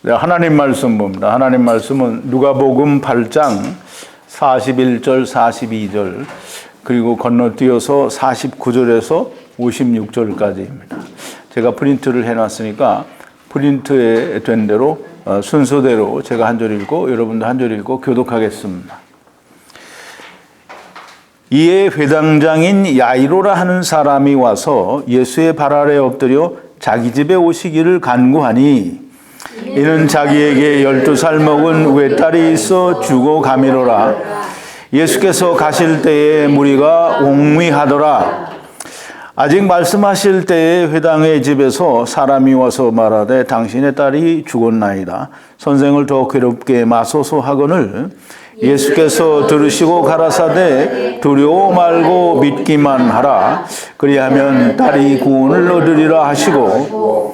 하나님 말씀 봅니다. 하나님 말씀은 누가복음 8장 41절, 42절 그리고 건너뛰어서 49절에서 56절까지입니다. 제가 프린트를 해놨으니까 프린트에 된 대로 순서대로 제가 한 절 읽고 여러분도 한 절 읽고 교독하겠습니다. 이에 회당장인 야이로라 하는 사람이 와서 예수의 발 아래 엎드려 자기 집에 오시기를 간구하니 이는 자기에게 12살 먹은 외딸이 있어 죽어 가미로라. 예수께서 가실 때에 무리가 옹미하더라. 아직 말씀하실 때에 회당의 집에서 사람이 와서 말하되 당신의 딸이 죽었나이다. 선생을 더 괴롭게 마소서 하거늘 예수께서 들으시고 가라사대 두려워 말고 믿기만 하라. 그리하면 딸이 구원을 얻으리라 하시고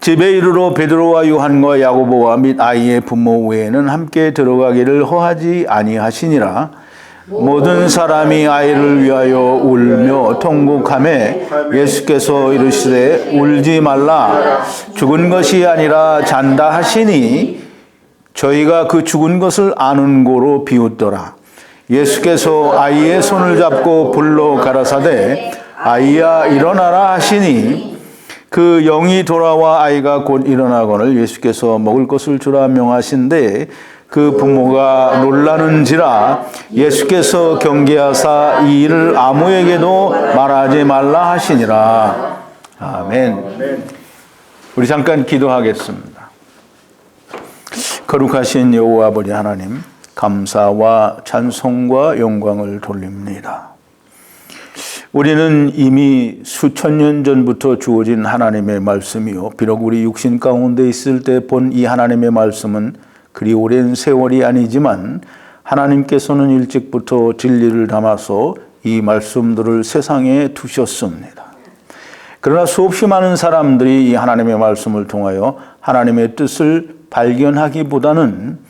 집에 이르러 베드로와 요한과 야고보와 및 아이의 부모 외에는 함께 들어가기를 허하지 아니하시니라. 모든 사람이 아이를 위하여 울며 통곡하매 예수께서 이르시되 울지 말라. 죽은 것이 아니라 잔다 하시니 저희가 그 죽은 것을 아는 고로 비웃더라. 예수께서 아이의 손을 잡고 불러 가라사대 아이야 일어나라 하시니 그 영이 돌아와 아이가 곧 일어나거늘 예수께서 먹을 것을 주라 명하신데 그 부모가 놀라는지라. 예수께서 경계하사 이 일을 아무에게도 말하지 말라 하시니라. 아멘. 우리 잠깐 기도하겠습니다. 거룩하신 여호와 아버지 하나님, 감사와 찬송과 영광을 돌립니다. 우리는 이미 수천 년 전부터 주어진 하나님의 말씀이요, 비록 우리 육신 가운데 있을 때 본 이 하나님의 말씀은 그리 오랜 세월이 아니지만 하나님께서는 일찍부터 진리를 담아서 이 말씀들을 세상에 두셨습니다. 그러나 수없이 많은 사람들이 이 하나님의 말씀을 통하여 하나님의 뜻을 발견하기보다는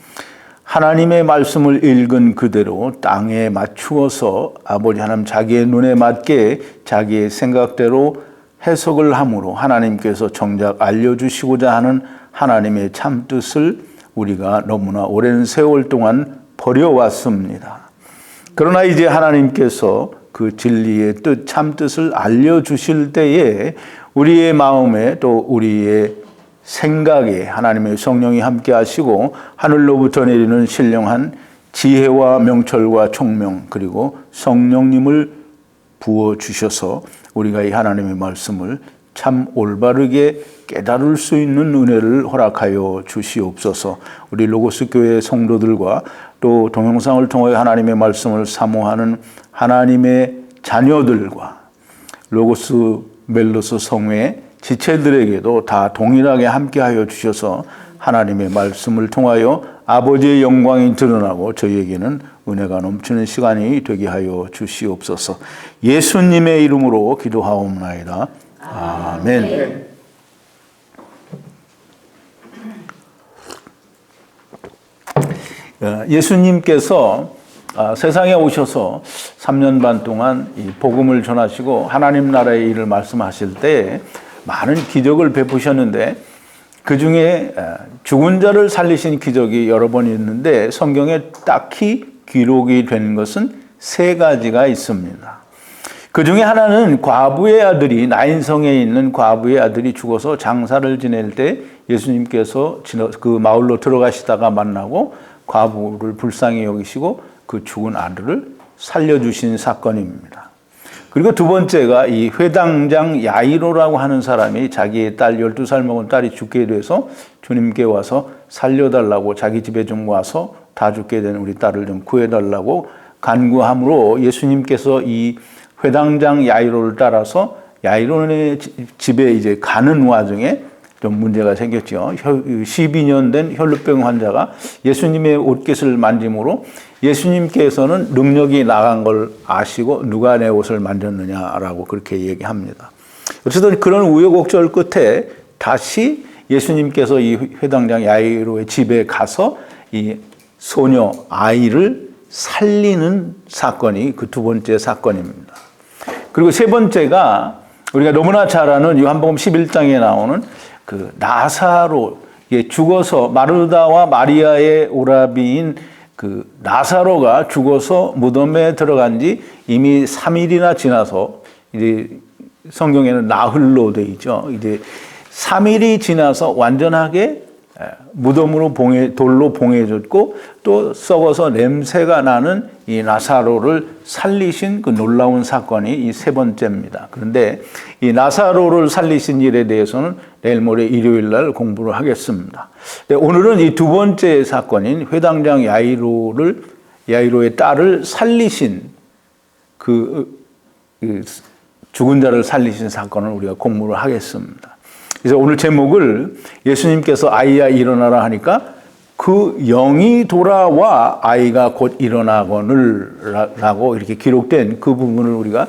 하나님의 말씀을 읽은 그대로 땅에 맞추어서 아버지 하나님 자기의 눈에 맞게 자기의 생각대로 해석을 함으로 하나님께서 정작 알려주시고자 하는 하나님의 참뜻을 우리가 너무나 오랜 세월 동안 버려왔습니다. 그러나 이제 하나님께서 그 진리의 뜻, 참뜻을 알려주실 때에 우리의 마음에 또 우리의 생각에 하나님의 성령이 함께 하시고 하늘로부터 내리는 신령한 지혜와 명철과 총명 그리고 성령님을 부어주셔서 우리가 이 하나님의 말씀을 참 올바르게 깨달을 수 있는 은혜를 허락하여 주시옵소서. 우리 로고스 교회 성도들과 또 동영상을 통하여 하나님의 말씀을 사모하는 하나님의 자녀들과 로고스 멜로스 성회 지체들에게도 다 동일하게 함께하여 주셔서 하나님의 말씀을 통하여 아버지의 영광이 드러나고 저희에게는 은혜가 넘치는 시간이 되게 하여 주시옵소서. 예수님의 이름으로 기도하옵나이다. 아멘. 예수님께서 세상에 오셔서 3년 반 동안 이 복음을 전하시고 하나님 나라의 일을 말씀하실 때 많은 기적을 베푸셨는데 그 중에 죽은 자를 살리신 기적이 여러 번 있는데 성경에 딱히 기록이 된 것은 3가지가 있습니다. 그 중에 하나는 과부의 아들이 나인성에 있는 과부의 아들이 죽어서 장사를 지낼 때 예수님께서 그 마을로 들어가시다가 만나고 과부를 불쌍히 여기시고 그 죽은 아들을 살려주신 사건입니다. 그리고 두 번째가 이 회당장 야이로라고 하는 사람이 자기의 딸 12살 먹은 딸이 죽게 돼서 주님께 와서 살려달라고 자기 집에 좀 와서 다 죽게 된 우리 딸을 좀 구해달라고 간구함으로 예수님께서 이 회당장 야이로를 따라서 야이로의 집에 이제 가는 와중에 좀 문제가 생겼죠. 12년 된 혈루병 환자가 예수님의 옷깃을 만짐으로 예수님께서는 능력이 나간 걸 아시고 누가 내 옷을 만졌느냐라고 그렇게 얘기합니다. 어쨌든 그런 우여곡절 끝에 다시 예수님께서 이 회당장 야이로의 집에 가서 이 소녀 아이를 살리는 사건이 그 두 번째 사건입니다. 그리고 세 번째가 우리가 너무나 잘 아는 요한복음 11장에 나오는 그 나사로 죽어서 마르다와 마리아의 오라비인 그 나사로가 죽어서 무덤에 들어간 지 이미 3일이나 지나서 이제 성경에는 나흘로 돼 있죠. 이제 3일이 지나서 완전하게 무덤으로 돌로 봉해졌고 또 썩어서 냄새가 나는 이 나사로를 살리신 그 놀라운 사건이 이 세 번째입니다. 그런데 이 나사로를 살리신 일에 대해서는 내일 모레 일요일 날 공부를 하겠습니다. 오늘은 이 두 번째 사건인 회당장 야이로의 딸을 살리신 그 죽은 자를 살리신 사건을 우리가 공부를 하겠습니다. 그래서 오늘 제목을 예수님께서 아이야 일어나라 하니까 그 영이 돌아와 아이가 곧 일어나거늘 라고 이렇게 기록된 그 부분을 우리가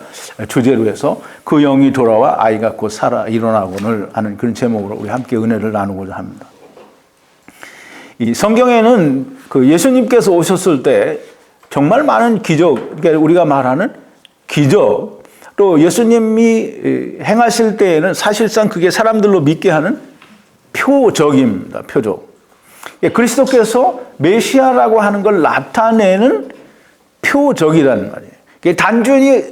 주제로 해서 그 영이 돌아와 아이가 곧 일어나거늘 하는 그런 제목으로 우리 함께 은혜를 나누고자 합니다. 이 성경에는 그 예수님께서 오셨을 때 정말 많은 기적, 그러니까 우리가 말하는 기적, 또 예수님이 행하실 때에는 사실상 그게 사람들로 믿게 하는 표적입니다. 표적. 그리스도께서 메시아라고 하는 걸 나타내는 표적이라는 말이에요.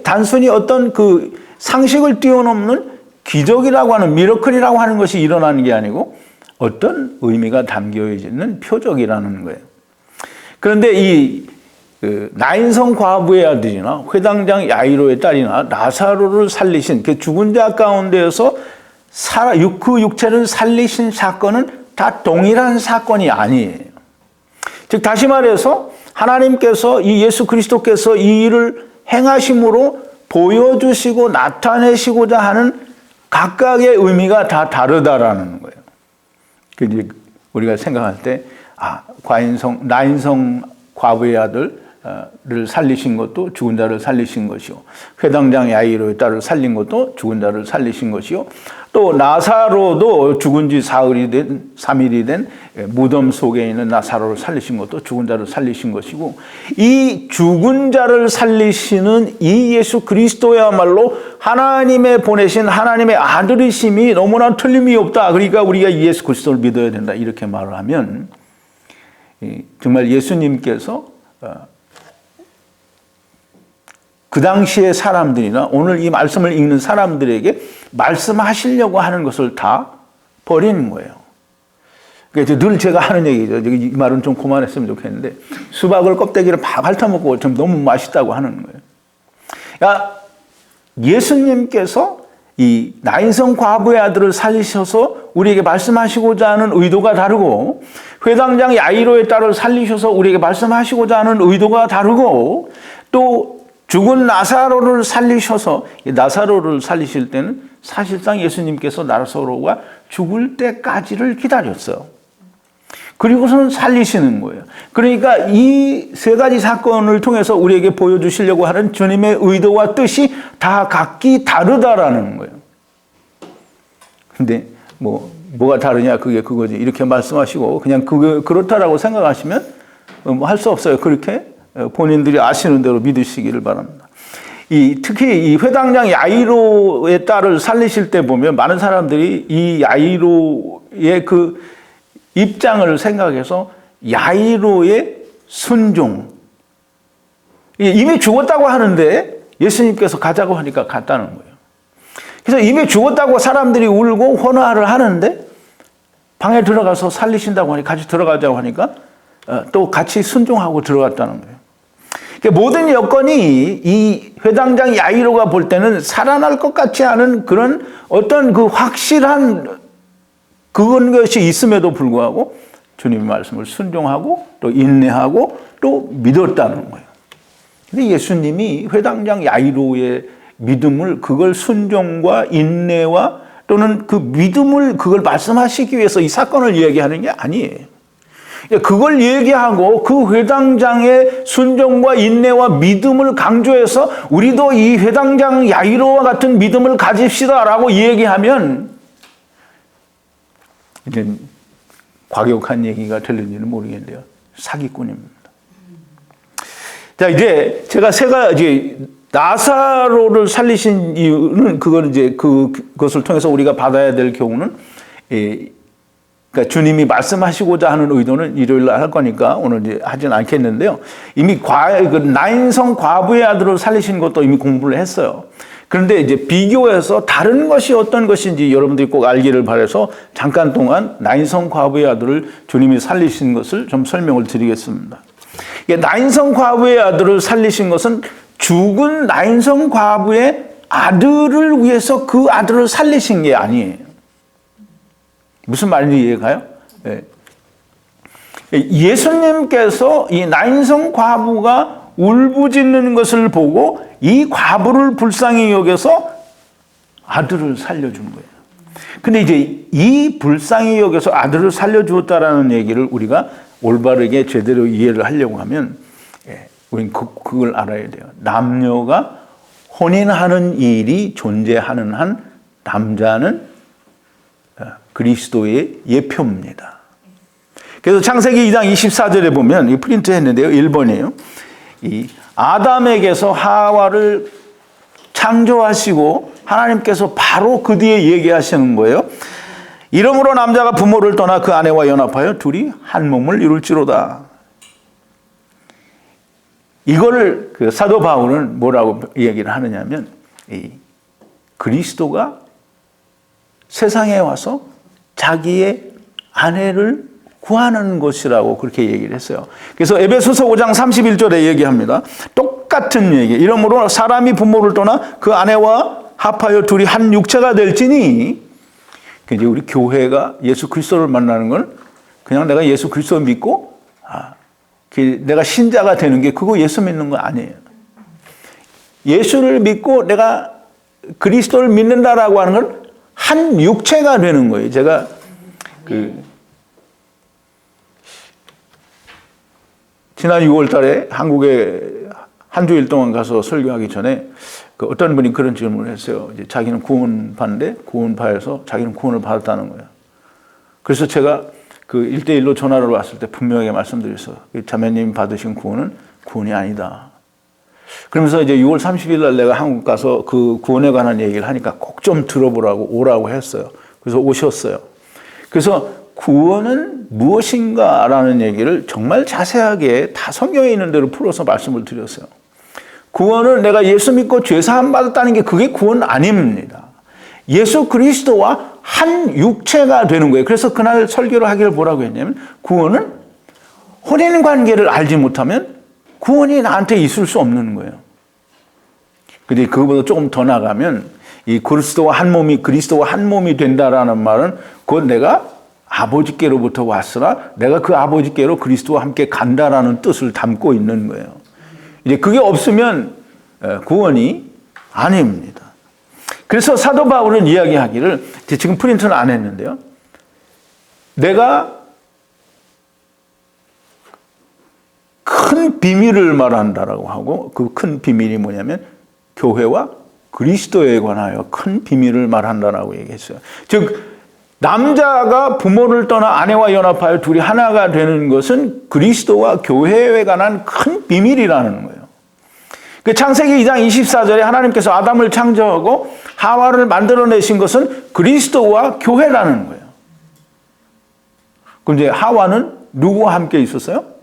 단순히 어떤 그 상식을 뛰어넘는 기적이라고 하는 미러클이라고 하는 것이 일어나는 게 아니고 어떤 의미가 담겨 있는 표적이라는 거예요. 그런데 이 나인성 과부의 아들이나 회당장 야이로의 딸이나 나사로를 살리신 그 죽은 자 가운데에서 그 육체를 살리신 사건은 다 동일한 사건이 아니에요. 즉 다시 말해서 하나님께서 이 예수 그리스도께서 이 일을 행하심으로 보여주시고 나타내시고자 하는 각각의 의미가 다 다르다라는 거예요. 이제 우리가 생각할 때 나인성 과부의 아들을 살리신 것도 죽은 자를 살리신 것이요, 회당장 야이로의 딸을 살린 것도 죽은 자를 살리신 것이요, 또 나사로도 죽은 지 3일이 된 무덤 속에 있는 나사로를 살리신 것도 죽은 자를 살리신 것이고, 이 죽은 자를 살리시는 이 예수 그리스도야말로 하나님의 보내신 하나님의 아들이심이 너무나 틀림이 없다. 그러니까 우리가 이 예수 그리스도를 믿어야 된다. 이렇게 말을 하면 정말 예수님께서 그 당시의 사람들이나 오늘 이 말씀을 읽는 사람들에게 말씀하시려고 하는 것을 다 버리는 거예요. 그러니까 늘 제가 하는 얘기죠. 이 말은 좀 그만했으면 좋겠는데, 수박을 껍데기를 막 핥아먹고 좀 너무 맛있다고 하는 거예요. 그러니까 예수님께서 이 나인성 과부의 아들을 살리셔서 우리에게 말씀하시고자 하는 의도가 다르고, 회당장 야이로의 딸을 살리셔서 우리에게 말씀하시고자 하는 의도가 다르고, 또 죽은 나사로를 살리셔서, 나사로를 살리실 때는 사실상 예수님께서 나사로가 죽을 때까지를 기다렸어요. 그리고서는 살리시는 거예요. 그러니까 이 세 가지 사건을 통해서 우리에게 보여주시려고 하는 주님의 의도와 뜻이 다 각기 다르다라는 거예요. 근데 뭐가 다르냐, 그거지. 이렇게 말씀하시고 그냥 그렇다라고 생각하시면 할 수 없어요. 그렇게 본인들이 아시는 대로 믿으시기를 바랍니다. 특히 이 회당장 야이로의 딸을 살리실 때 보면 많은 사람들이 이 야이로의 그 입장을 생각해서 야이로의 순종, 이미 죽었다고 하는데 예수님께서 가자고 하니까 갔다는 거예요. 그래서 이미 죽었다고 사람들이 울고 헌화를 하는데 방에 들어가서 살리신다고 하니 같이 들어가자고 하니까 또 같이 순종하고 들어갔다는 거예요. 모든 여건이 이 회당장 야이로가 볼 때는 살아날 것 같지 않은 그런 어떤 그 확실한 것이 있음에도 불구하고 주님의 말씀을 순종하고 또 인내하고 또 믿었다는 거예요. 근데 예수님이 회당장 야이로의 믿음을, 그걸 순종과 인내와 또는 그 믿음을 그걸 말씀하시기 위해서 이 사건을 이야기하는 게 아니에요. 그걸 얘기하고 그 회당장의 순종과 인내와 믿음을 강조해서 우리도 이 회당장 야이로와 같은 믿음을 가집시다라고 얘기하면 이제 과격한 얘기가 들리는지는 모르겠는데요. 사기꾼입니다. 자, 이제 제가 나사로를 살리신 이유는 그걸 이제 그것을 통해서 우리가 받아야 될 경우는 그러니까 주님이 말씀하시고자 하는 의도는 일요일 날 할 거니까 오늘 이제 하진 않겠는데요. 이미 나인성 과부의 아들을 살리신 것도 이미 공부를 했어요. 그런데 이제 비교해서 다른 것이 어떤 것인지 여러분들이 꼭 알기를 바라서 잠깐 동안 나인성 과부의 아들을 주님이 살리신 것을 좀 설명을 드리겠습니다. 나인성 과부의 아들을 살리신 것은 죽은 나인성 과부의 아들을 위해서 그 아들을 살리신 게 아니에요. 무슨 말인지 이해가요? 네. 예수님께서 이 나인성 과부가 울부짖는 것을 보고 이 과부를 불쌍히 여겨서 아들을 살려준 거예요. 근데 이제 이 불쌍히 여겨서 아들을 살려주었다라는 얘기를 우리가 올바르게 제대로 이해를 하려고 하면 우리는 그걸 알아야 돼요. 남녀가 혼인하는 일이 존재하는 한 남자는 그리스도의 예표입니다. 그래서 창세기 2장 24절에 보면 이 프린트 했는데요. 1번이에요. 이 아담에게서 하와를 창조하시고 하나님께서 바로 그 뒤에 얘기하시는 거예요. 이러므로 남자가 부모를 떠나 그 아내와 연합하여 둘이 한 몸을 이룰지로다. 이거를 그 사도 바울은 뭐라고 얘기를 하느냐면 이 그리스도가 세상에 와서 자기의 아내를 구하는 것이라고 그렇게 얘기를 했어요. 그래서 에베소서 5장 31절에 얘기합니다. 똑같은 얘기. 이러므로 사람이 부모를 떠나 그 아내와 합하여 둘이 한 육체가 될지니, 이제 우리 교회가 예수 그리스도를 만나는 건 그냥 내가 예수 그리스도 믿고 내가 신자가 되는 게 그거 예수 믿는 거 아니에요. 예수를 믿고 내가 그리스도를 믿는다라고 하는 건 한 육체가 되는 거예요. 제가 지난 6월 달에 한국에 한 주일 동안 가서 설교하기 전에 어떤 분이 그런 질문을 했어요. 이제 자기는 구원받는데 구원파에서 자기는 구원을 받았다는 거예요. 그래서 제가 1대1로 전화를 왔을 때 분명하게 말씀드렸어요. 자매님 받으신 구원은 구원이 아니다. 그러면서 이제 6월 30일 날 내가 한국 가서 그 구원에 관한 얘기를 하니까 꼭 좀 들어보라고 오라고 했어요. 그래서 오셨어요. 그래서 구원은 무엇인가라는 얘기를 정말 자세하게 다 성경에 있는 대로 풀어서 말씀을 드렸어요. 구원은 내가 예수 믿고 죄 사함 받았다는 게 그게 구원 아닙니다. 예수 그리스도와 한 육체가 되는 거예요. 그래서 그날 설교를 하기를 뭐라고 했냐면 구원은 혼인 관계를 알지 못하면 구원이 나한테 있을 수 없는 거예요. 근데 그거보다 조금 더 나가면 이 그리스도와 한 몸이 된다라는 말은 곧 내가 아버지께로부터 왔으나 내가 그 아버지께로 그리스도와 함께 간다라는 뜻을 담고 있는 거예요. 이제 그게 없으면 구원이 아닙니다. 그래서 사도 바울은 이야기하기를, 지금 프린트는 안 했는데요. 내가 큰 비밀을 말한다라고 하고, 그 큰 비밀이 뭐냐면 교회와 그리스도에 관하여 큰 비밀을 말한다라고 얘기했어요. 즉 남자가 부모를 떠나 아내와 연합하여 둘이 하나가 되는 것은 그리스도와 교회에 관한 큰 비밀이라는 거예요. 그 창세기 2장 24절에 하나님께서 아담을 창조하고 하와를 만들어내신 것은 그리스도와 교회라는 거예요. 그럼 이제 하와는 누구와 함께 있었어요?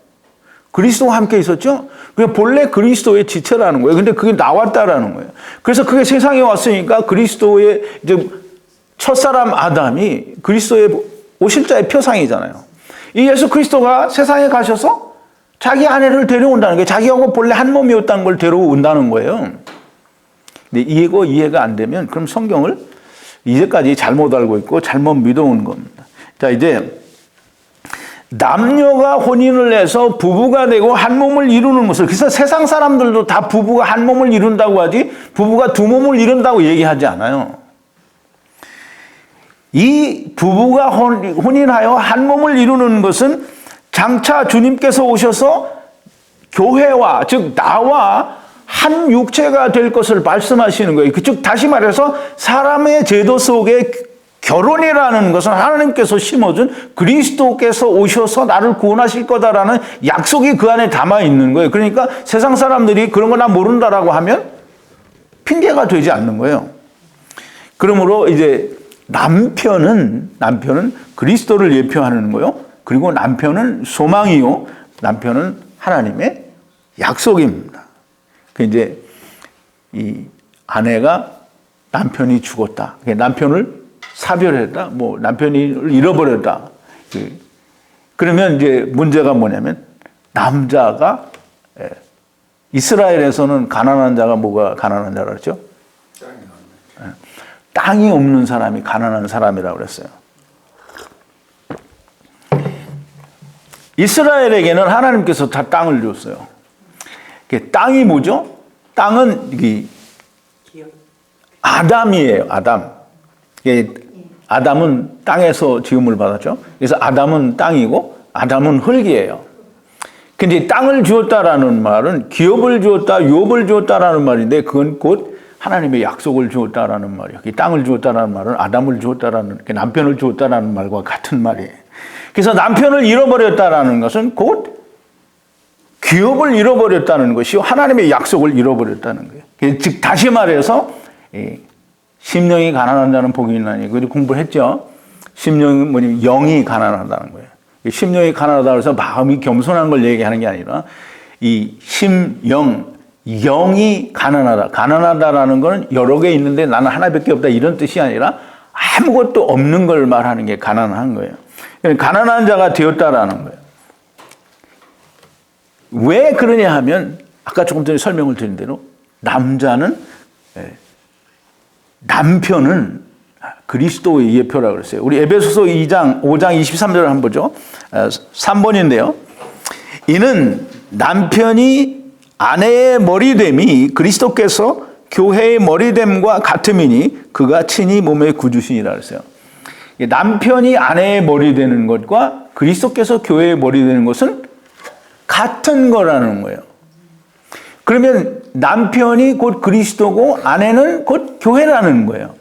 그리스도와 함께 있었죠? 본래 그리스도의 지체라는 거예요. 근데 그게 나왔다라는 거예요. 그래서 그게 세상에 왔으니까 그리스도의 이제 첫사람 아담이 그리스도의 오실자의 표상이잖아요. 이 예수 그리스도가 세상에 가셔서 자기 아내를 데려온다는 거예요. 자기하고 본래 한 몸이었다는 걸 데려온다는 거예요. 근데 이해가 안 되면 그럼 성경을 이제까지 잘못 알고 있고 잘못 믿어온 겁니다. 자, 이제 남녀가 혼인을 해서 부부가 되고 한 몸을 이루는 것을, 그래서 세상 사람들도 다 부부가 한 몸을 이룬다고 하지 부부가 두 몸을 이룬다고 얘기하지 않아요. 이 부부가 혼인하여 한 몸을 이루는 것은 장차 주님께서 오셔서 교회와, 즉 나와 한 육체가 될 것을 말씀하시는 거예요. 즉 다시 말해서 사람의 제도 속에 결혼이라는 것은 하나님께서 심어준 그리스도께서 오셔서 나를 구원하실 거다라는 약속이 그 안에 담아 있는 거예요. 그러니까 세상 사람들이 그런 거 나 모른다라고 하면 핑계가 되지 않는 거예요. 그러므로 이제 남편은 그리스도를 예표하는 거요. 그리고 남편은 소망이요. 남편은 하나님의 약속입니다. 그 이제 이 아내가 남편이 죽었다. 남편을 사별했다. 뭐 남편을 잃어버렸다. 그러면 이제 문제가 뭐냐면 남자가 이스라엘에서는 가난한 자가 뭐가 가난한 자라 그랬죠? 땅이 없는 사람이 가난한 사람이라고 그랬어요. 이스라엘에게는 하나님께서 다 땅을 줬어요. 땅이 뭐죠? 땅은 아담이에요. 아담은 땅에서 지음을 받았죠. 그래서 아담은 땅이고 아담은 흙이에요. 근데 땅을 주었다라는 말은 기업을 주었다, 유업을 주었다라는 말인데 그건 곧 하나님의 약속을 주었다라는 말이에요. 땅을 주었다라는 말은 아담을 주었다라는, 남편을 주었다라는 말과 같은 말이에요. 그래서 남편을 잃어버렸다라는 것은 곧 기업을 잃어버렸다는 것이 하나님의 약속을 잃어버렸다는 거예요. 즉 다시 말해서 심령이 가난한 자는 복이 있나니, 그걸 공부했죠. 심령이 뭐냐면 영이 가난하다는 거예요. 심령이 가난하다고 해서 마음이 겸손한 걸 얘기하는 게 아니라 이 영이 가난하다. 가난하다라는 것은 여러 개 있는데 나는 하나밖에 없다 이런 뜻이 아니라 아무것도 없는 걸 말하는 게 가난한 거예요. 가난한 자가 되었다라는 거예요. 왜 그러냐 하면 아까 조금 전에 설명을 드린 대로 남편은 그리스도의 예표라고 그랬어요. 우리 에베소서 5장 23절을 한번 보죠. 3번인데요. 이는 남편이 아내의 머리됨이 그리스도께서 교회의 머리됨과 같음이니 그가 친히 몸의 구주시니라 그랬어요. 남편이 아내의 머리 되는 것과 그리스도께서 교회의 머리 되는 것은 같은 거라는 거예요. 그러면 남편이 곧 그리스도고 아내는 곧 교회라는 거예요.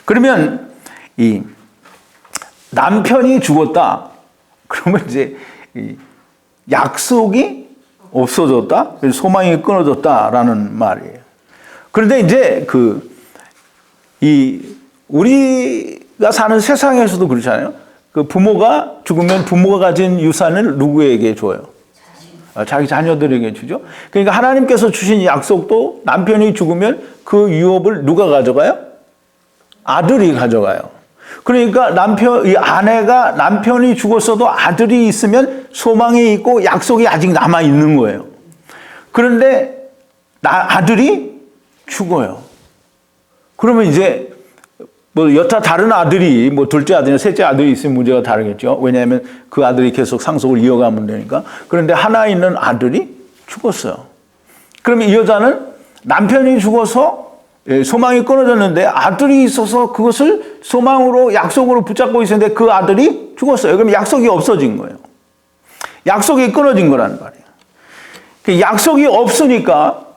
그러면 이 남편이 죽었다. 그러면 이제 약속이 없어졌다. 소망이 끊어졌다라는 말이에요. 그런데 이제 우리가 사는 세상에서도 그렇잖아요. 그 부모가 죽으면 부모가 가진 유산을 누구에게 줘요? 자기 자녀들에게 주죠. 그러니까 하나님께서 주신 약속도 남편이 죽으면 그 유업을 누가 가져가요? 아들이 가져가요. 그러니까 이 아내가 남편이 죽었어도 아들이 있으면 소망이 있고 약속이 아직 남아 있는 거예요. 그런데 아들이 죽어요. 그러면 이제 뭐 여타 다른 아들이 뭐 둘째 아들이나 셋째 아들이 있으면 문제가 다르겠죠. 왜냐하면 그 아들이 계속 상속을 이어가면 되니까. 그런데 하나 있는 아들이 죽었어요. 그러면 이 여자는 남편이 죽어서 소망이 끊어졌는데 아들이 있어서 그것을 소망으로 약속으로 붙잡고 있었는데 그 아들이 죽었어요. 그럼 약속이 없어진 거예요. 약속이 끊어진 거라는 말이에요. 약속이 없으니까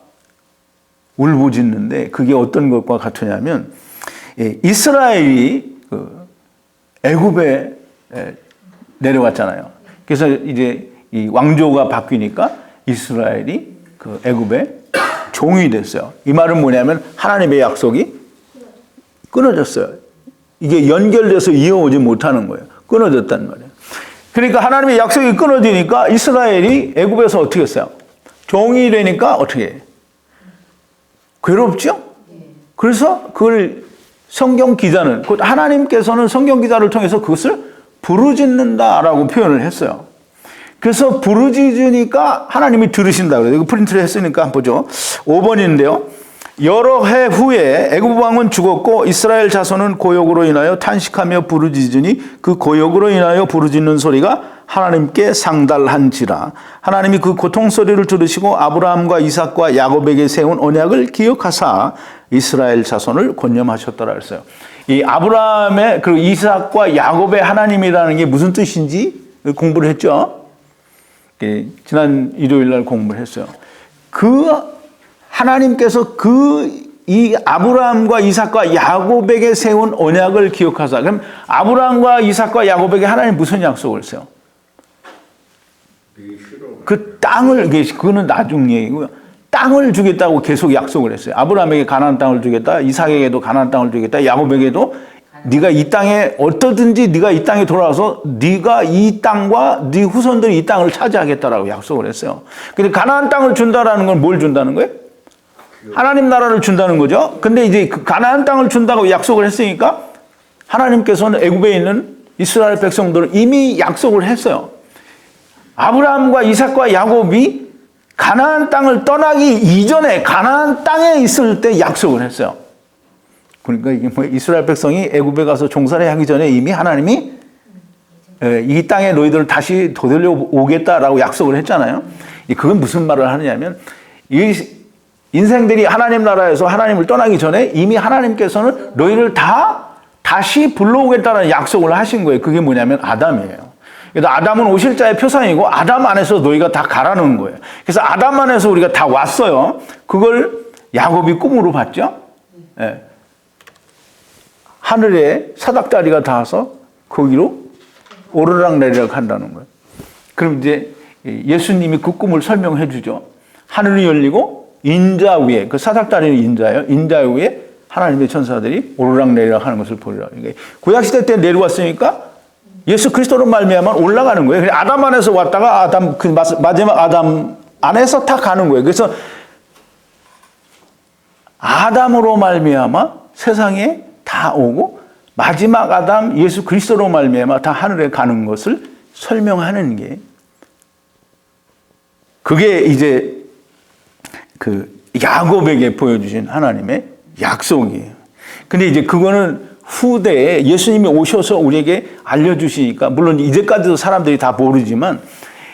울부짖는데 그게 어떤 것과 같으냐면 이스라엘이 애굽에 내려왔잖아요. 그래서 이제 이 왕조가 바뀌니까 이스라엘이 애굽에 종이 됐어요. 이 말은 뭐냐면 하나님의 약속이 끊어졌어요. 이게 연결돼서 이어오지 못하는 거예요. 끊어졌단 말이에요. 그러니까 하나님의 약속이 끊어지니까 이스라엘이 애굽에서 어떻게 했어요? 종이 되니까 어떻게 해요? 괴롭죠? 그래서 그걸 성경 기자는, 곧 하나님께서는 성경 기자를 통해서 그것을 부르짖는다라고 표현을 했어요. 그래서 부르짖으니까 하나님이 들으신다 그래요. 이거 프린트를 했으니까 한번 보죠. 5번인데요. 여러 해 후에 애굽 왕은 죽었고 이스라엘 자손은 고역으로 인하여 탄식하며 부르짖으니 그 고역으로 인하여 부르짖는 소리가 하나님께 상달한지라. 하나님이 그 고통 소리를 들으시고 아브라함과 이삭과 야곱에게 세운 언약을 기억하사 이스라엘 자손을 권념하셨더라 했어요. 이 아브라함의 그리고 이삭과 야곱의 하나님이라는 게 무슨 뜻인지 공부를 했죠. 지난 일요일 날 공부를 했어요. 하나님께서 이 아브라함과 이삭과 야곱에게 세운 언약을 기억하사. 그럼 아브라함과 이삭과 야곱에게 하나님 무슨 약속을 했어요? 그 땅을, 그거는 나중 얘기고요. 땅을 주겠다고 계속 약속을 했어요. 아브라함에게 가나안 땅을 주겠다. 이삭에게도 가나안 땅을 주겠다. 야곱에게도 네가 이 땅에 어떠든지 네가 이 땅에 돌아와서 네가 이 땅과 네 후손들이 이 땅을 차지하겠다라고 약속을 했어요. 근데 가나안 땅을 준다라는 건 뭘 준다는 거예요? 하나님 나라를 준다는 거죠. 근데 이제 그 가나안 땅을 준다고 약속을 했으니까 하나님께서는 애굽에 있는 이스라엘 백성들은 이미 약속을 했어요. 아브라함과 이삭과 야곱이 가나안 땅을 떠나기 이전에 가나안 땅에 있을 때 약속을 했어요. 그러니까 이게 뭐 이스라엘 백성이 애굽에 가서 종살이 하기 전에 이미 하나님이 이 땅에 너희들을 다시 되돌려 오겠다라고 약속을 했잖아요. 그건 무슨 말을 하느냐면 이 인생들이 하나님 나라에서 하나님을 떠나기 전에 이미 하나님께서는 너희를 다시 불러오겠다는 약속을 하신 거예요. 그게 뭐냐면 아담이에요. 그래서 아담은 오실자의 표상이고 아담 안에서 너희가 다 가라는 거예요. 그래서 아담 안에서 우리가 다 왔어요. 그걸 야곱이 꿈으로 봤죠. 예. 하늘에 사닥다리가 닿아서 거기로 오르락내리락 한다는 거예요. 그럼 이제 예수님이 그 꿈을 설명해 주죠. 하늘이 열리고 인자 위에, 그 사닥다리는 인자예요. 인자 위에 하나님의 천사들이 오르락내리락 하는 것을 보리라. 구약시대 때 내려왔으니까 예수 그리스도로 말미암아 올라가는 거예요. 아담 안에서 왔다가 아담, 그 마지막 아담 안에서 다 가는 거예요. 그래서 아담으로 말미암아 세상에 다 오고 마지막 아담 예수 그리스도로 말미암아 다 하늘에 가는 것을 설명하는 게 그게 이제 그 야곱에게 보여주신 하나님의 약속이에요. 근데 이제 그거는 후대에 예수님이 오셔서 우리에게 알려주시니까 물론 이제까지도 사람들이 다 모르지만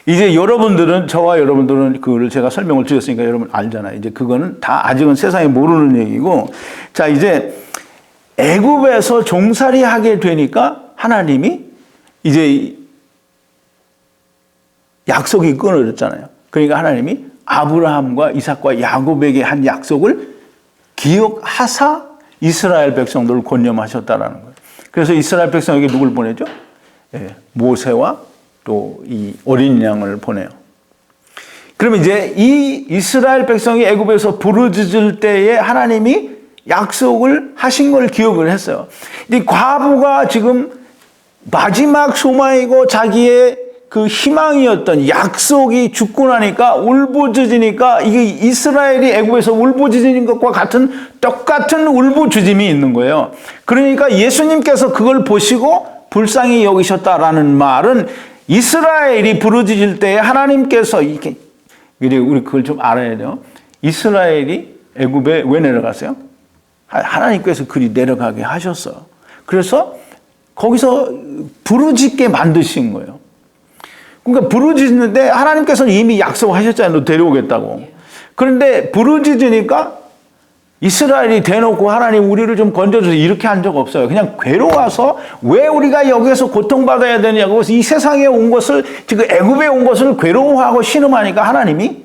이제 여러분들은 저와 여러분들은 그거를 제가 설명을 드렸으니까 여러분 알잖아요. 이제 그거는 다 아직은 세상에 모르는 얘기고 자 이제 애굽에서 종살이 하게 되니까 하나님이 이제 약속이 끊어졌잖아요. 그러니까 하나님이 아브라함과 이삭과 야곱에게 한 약속을 기억하사 이스라엘 백성들을 권념하셨다라는 거예요. 그래서 이스라엘 백성에게 누굴 보내죠? 예, 모세와 또 이 어린 양을 보내요. 그러면 이제 이 이스라엘 백성이 애굽에서 부르짖을 때에 하나님이 약속을 하신 걸 기억을 했어요. 이 과부가 지금 마지막 소망이고 자기의 그 희망이었던 약속이 죽고 나니까 울부짖으니까 이게 이스라엘이 애굽에서 울부짖는 것과 같은 똑같은 울부짖음이 있는 거예요. 그러니까 예수님께서 그걸 보시고 불쌍히 여기셨다라는 말은 이스라엘이 부르짖을 때 하나님께서 이렇게 우리 그걸 좀 알아야 돼요. 이스라엘이 애굽에 왜 내려갔어요? 하나님께서 그리 내려가게 하셨어요. 그래서 거기서 부르짖게 만드신 거예요. 그러니까 부르짖는데 하나님께서는 이미 약속하셨잖아요. 너 데려오겠다고. 그런데 부르짖으니까 이스라엘이 대놓고 하나님 우리를 좀 건져줘서 이렇게 한 적 없어요. 그냥 괴로워서 왜 우리가 여기서 고통받아야 되냐고 이 세상에 온 것을 지금 애굽에 온 것을 괴로워하고 신음하니까 하나님이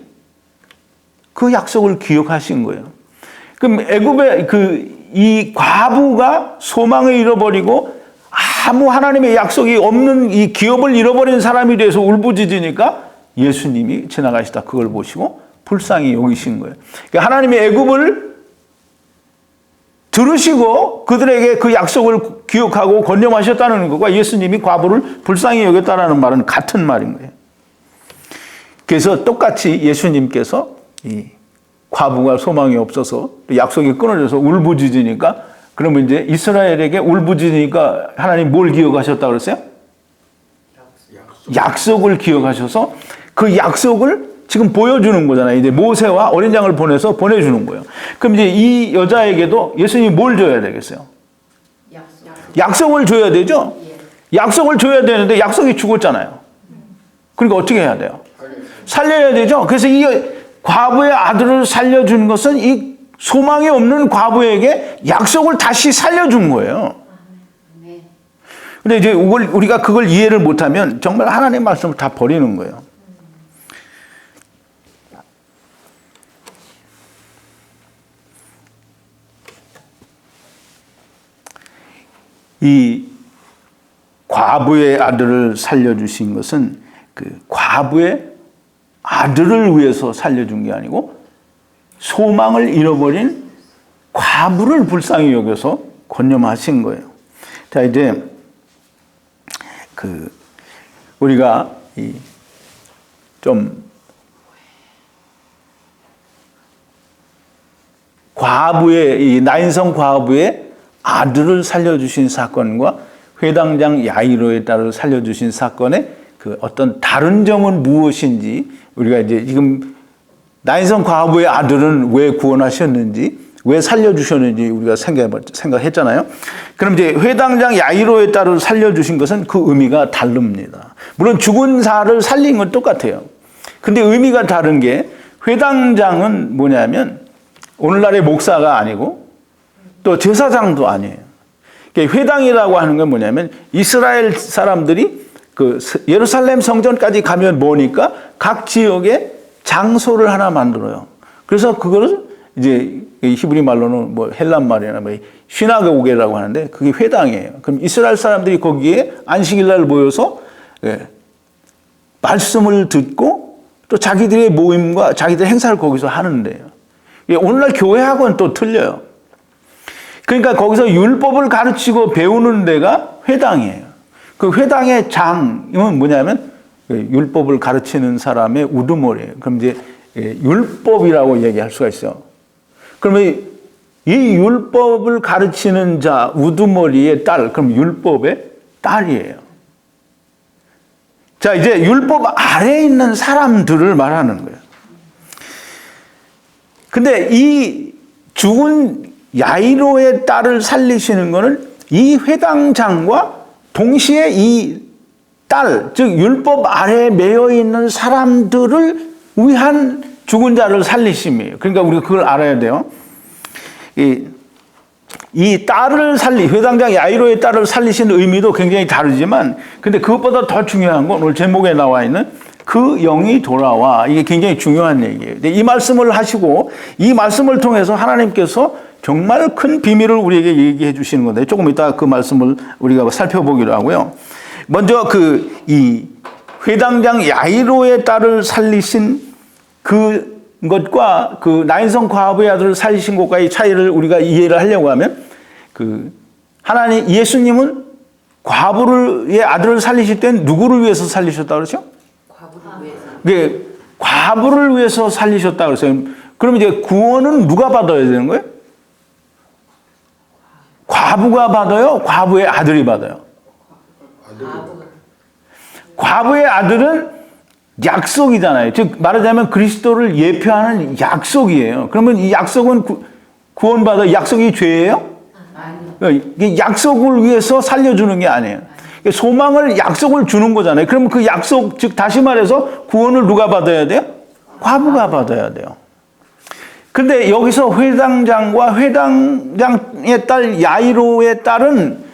그 약속을 기억하신 거예요. 그럼 애굽의 이 과부가 소망을 잃어버리고 아무 하나님의 약속이 없는 이 기업을 잃어버린 사람이 돼서 울부짖으니까 예수님이 지나가시다 그걸 보시고 불쌍히 여기신 거예요. 그러니까 하나님의 애굽을 들으시고 그들에게 그 약속을 기억하고 권념하셨다는 것과 예수님이 과부를 불쌍히 여겼다는 말은 같은 말인 거예요. 그래서 똑같이 예수님께서 이 과부가 소망이 없어서 약속이 끊어져서 울부짖으니까 그러면 이제 이스라엘에게 울부짖으니까 하나님 뭘 기억하셨다고 그랬어요? 약속을 기억하셔서 그 약속을 지금 보여주는 거잖아요. 이제 모세와 어린 양을 보내서 보내주는 거예요. 그럼 이제 이 여자에게도 예수님이 뭘 줘야 되겠어요? 약속을 줘야 되죠? 약속을 줘야 되는데 약속이 죽었잖아요. 그러니까 어떻게 해야 돼요? 살려야 되죠? 그래서 이 과부의 아들을 살려준 것은 이 소망이 없는 과부에게 약속을 다시 살려준 거예요. 근데 이제 우리가 그걸 이해를 못하면 정말 하나님의 말씀을 다 버리는 거예요. 이 과부의 아들을 살려주신 것은 그 과부의 아들을 위해서 살려준 게 아니고 소망을 잃어버린 과부를 불쌍히 여겨서 권념하신 거예요. 자, 이제 우리가 좀 이 나인성 과부의 아들을 살려주신 사건과 회당장 야이로의 딸을 살려주신 사건의 그 어떤 다른 점은 무엇인지, 우리가 이제 지금 나인성 과부의 아들은 왜 구원하셨는지, 왜 살려주셨는지 우리가 생각했잖아요. 그럼 이제 회당장 야이로의 딸을 살려주신 것은 그 의미가 다릅니다. 물론 죽은 사를 살린 건 똑같아요. 근데 의미가 다른 게, 회당장은 뭐냐면 오늘날의 목사가 아니고 또 제사장도 아니에요. 회당이라고 하는 건 뭐냐면, 이스라엘 사람들이 그 예루살렘 성전까지 가면 뭐니까 각 지역에 장소를 하나 만들어요. 그래서 그거를 이제 히브리 말로는 뭐 헬란 말이나 뭐 시나고게라고 하는데, 그게 회당이에요. 그럼 이스라엘 사람들이 거기에 안식일날 모여서 말씀을 듣고 또 자기들의 모임과 자기들의 행사를 거기서 하는데요. 오늘날 교회하고는 또 틀려요. 그러니까 거기서 율법을 가르치고 배우는 데가 회당이에요. 그 회당의 장은 뭐냐면 율법을 가르치는 사람의 우두머리예요. 그럼 이제 율법이라고 얘기할 수가 있어요. 그러면 이 율법을 가르치는 자, 우두머리의 딸, 그럼 율법의 딸이에요. 자, 이제 율법 아래에 있는 사람들을 말하는 거예요. 근데 이 죽은 야이로의 딸을 살리시는 것은 이 회당장과 동시에 이 딸, 즉 율법 아래에 매여 있는 사람들을 위한 죽은 자를 살리심이에요. 그러니까 우리가 그걸 알아야 돼요. 이 딸을 회당장 야이로의 딸을 살리시는 의미도 굉장히 다르지만, 근데 그것보다 더 중요한 건 오늘 제목에 나와 있는 그 영이 돌아와. 이게 굉장히 중요한 얘기예요. 근데 이 말씀을 하시고, 이 말씀을 통해서 하나님께서 정말 큰 비밀을 우리에게 얘기해 주시는 건데, 조금 이따 그 말씀을 우리가 살펴보기로 하고요. 먼저 이 회당장 야이로의 딸을 살리신 그것과 그 나인성 과부의 아들을 살리신 것과의 차이를 우리가 이해를 하려고 하면, 예수님은 과부의 아들을 살리실 땐 누구를 위해서 살리셨다고 그러죠? 과부를 위해서 살리셨다고 그랬어요. 그럼 이제 구원은 누가 받아야 되는 거예요? 과부가 받아요? 과부의 아들이 받아요? 과부의 아들은 약속이잖아요. 즉 말하자면 그리스도를 예표하는 약속이에요. 그러면 이 약속은 구원받아, 약속이 죄예요? 아니요. 약속을 위해서 살려주는 게 아니에요. 소망을, 약속을 주는 거잖아요. 그러면 그 약속, 즉 다시 말해서 구원을 누가 받아야 돼요? 과부가 받아야 돼요. 근데 여기서 회당장과 회당장의 딸 야이로의 딸은,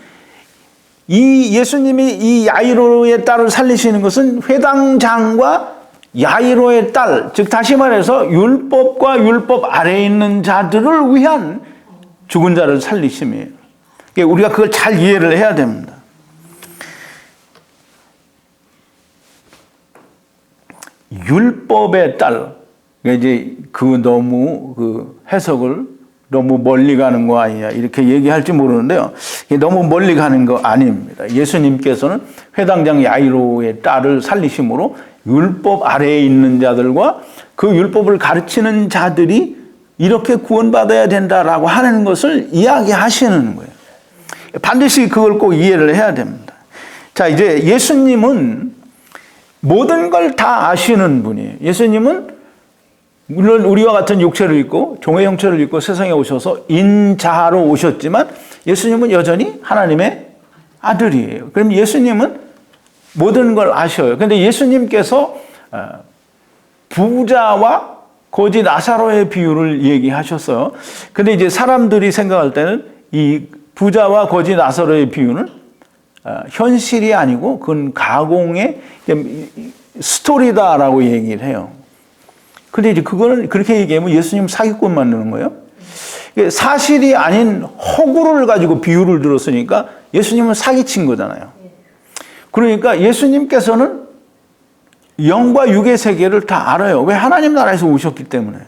이 예수님이 이 야이로의 딸을 살리시는 것은 회당장과 야이로의 딸, 즉 다시 말해서 율법과 율법 아래에 있는 자들을 위한 죽은 자를 살리심이에요. 우리가 그걸 잘 이해를 해야 됩니다. 율법의 딸, 이제 너무 해석을 너무 멀리 가는 거 아니냐 이렇게 얘기할지 모르는데요. 너무 멀리 가는 거 아닙니다. 예수님께서는 회당장 야이로의 딸을 살리심으로 율법 아래에 있는 자들과 그 율법을 가르치는 자들이 이렇게 구원받아야 된다라고 하는 것을 이야기하시는 거예요. 반드시 그걸 꼭 이해를 해야 됩니다. 자, 이제 예수님은 모든 걸 다 아시는 분이에요. 예수님은 물론 우리와 같은 육체를 입고 종의 형체를 입고 세상에 오셔서 인자로 오셨지만 예수님은 여전히 하나님의 아들이에요. 그럼 예수님은 모든 걸 아셔요. 그런데 예수님께서 부자와 거지 나사로의 비유를 얘기하셨어요. 근데 이제 사람들이 생각할 때는 이 부자와 거지 나사로의 비유는 현실이 아니고 그건 가공의 스토리다라고 얘기를 해요. 근데 이제 그거는 그렇게 얘기하면 예수님 사기꾼 만드는 거예요. 사실이 아닌 허구를 가지고 비유를 들었으니까 예수님은 사기친 거잖아요. 그러니까 예수님께서는 영과 육의 세계를 다 알아요. 왜? 하나님 나라에서 오셨기 때문에.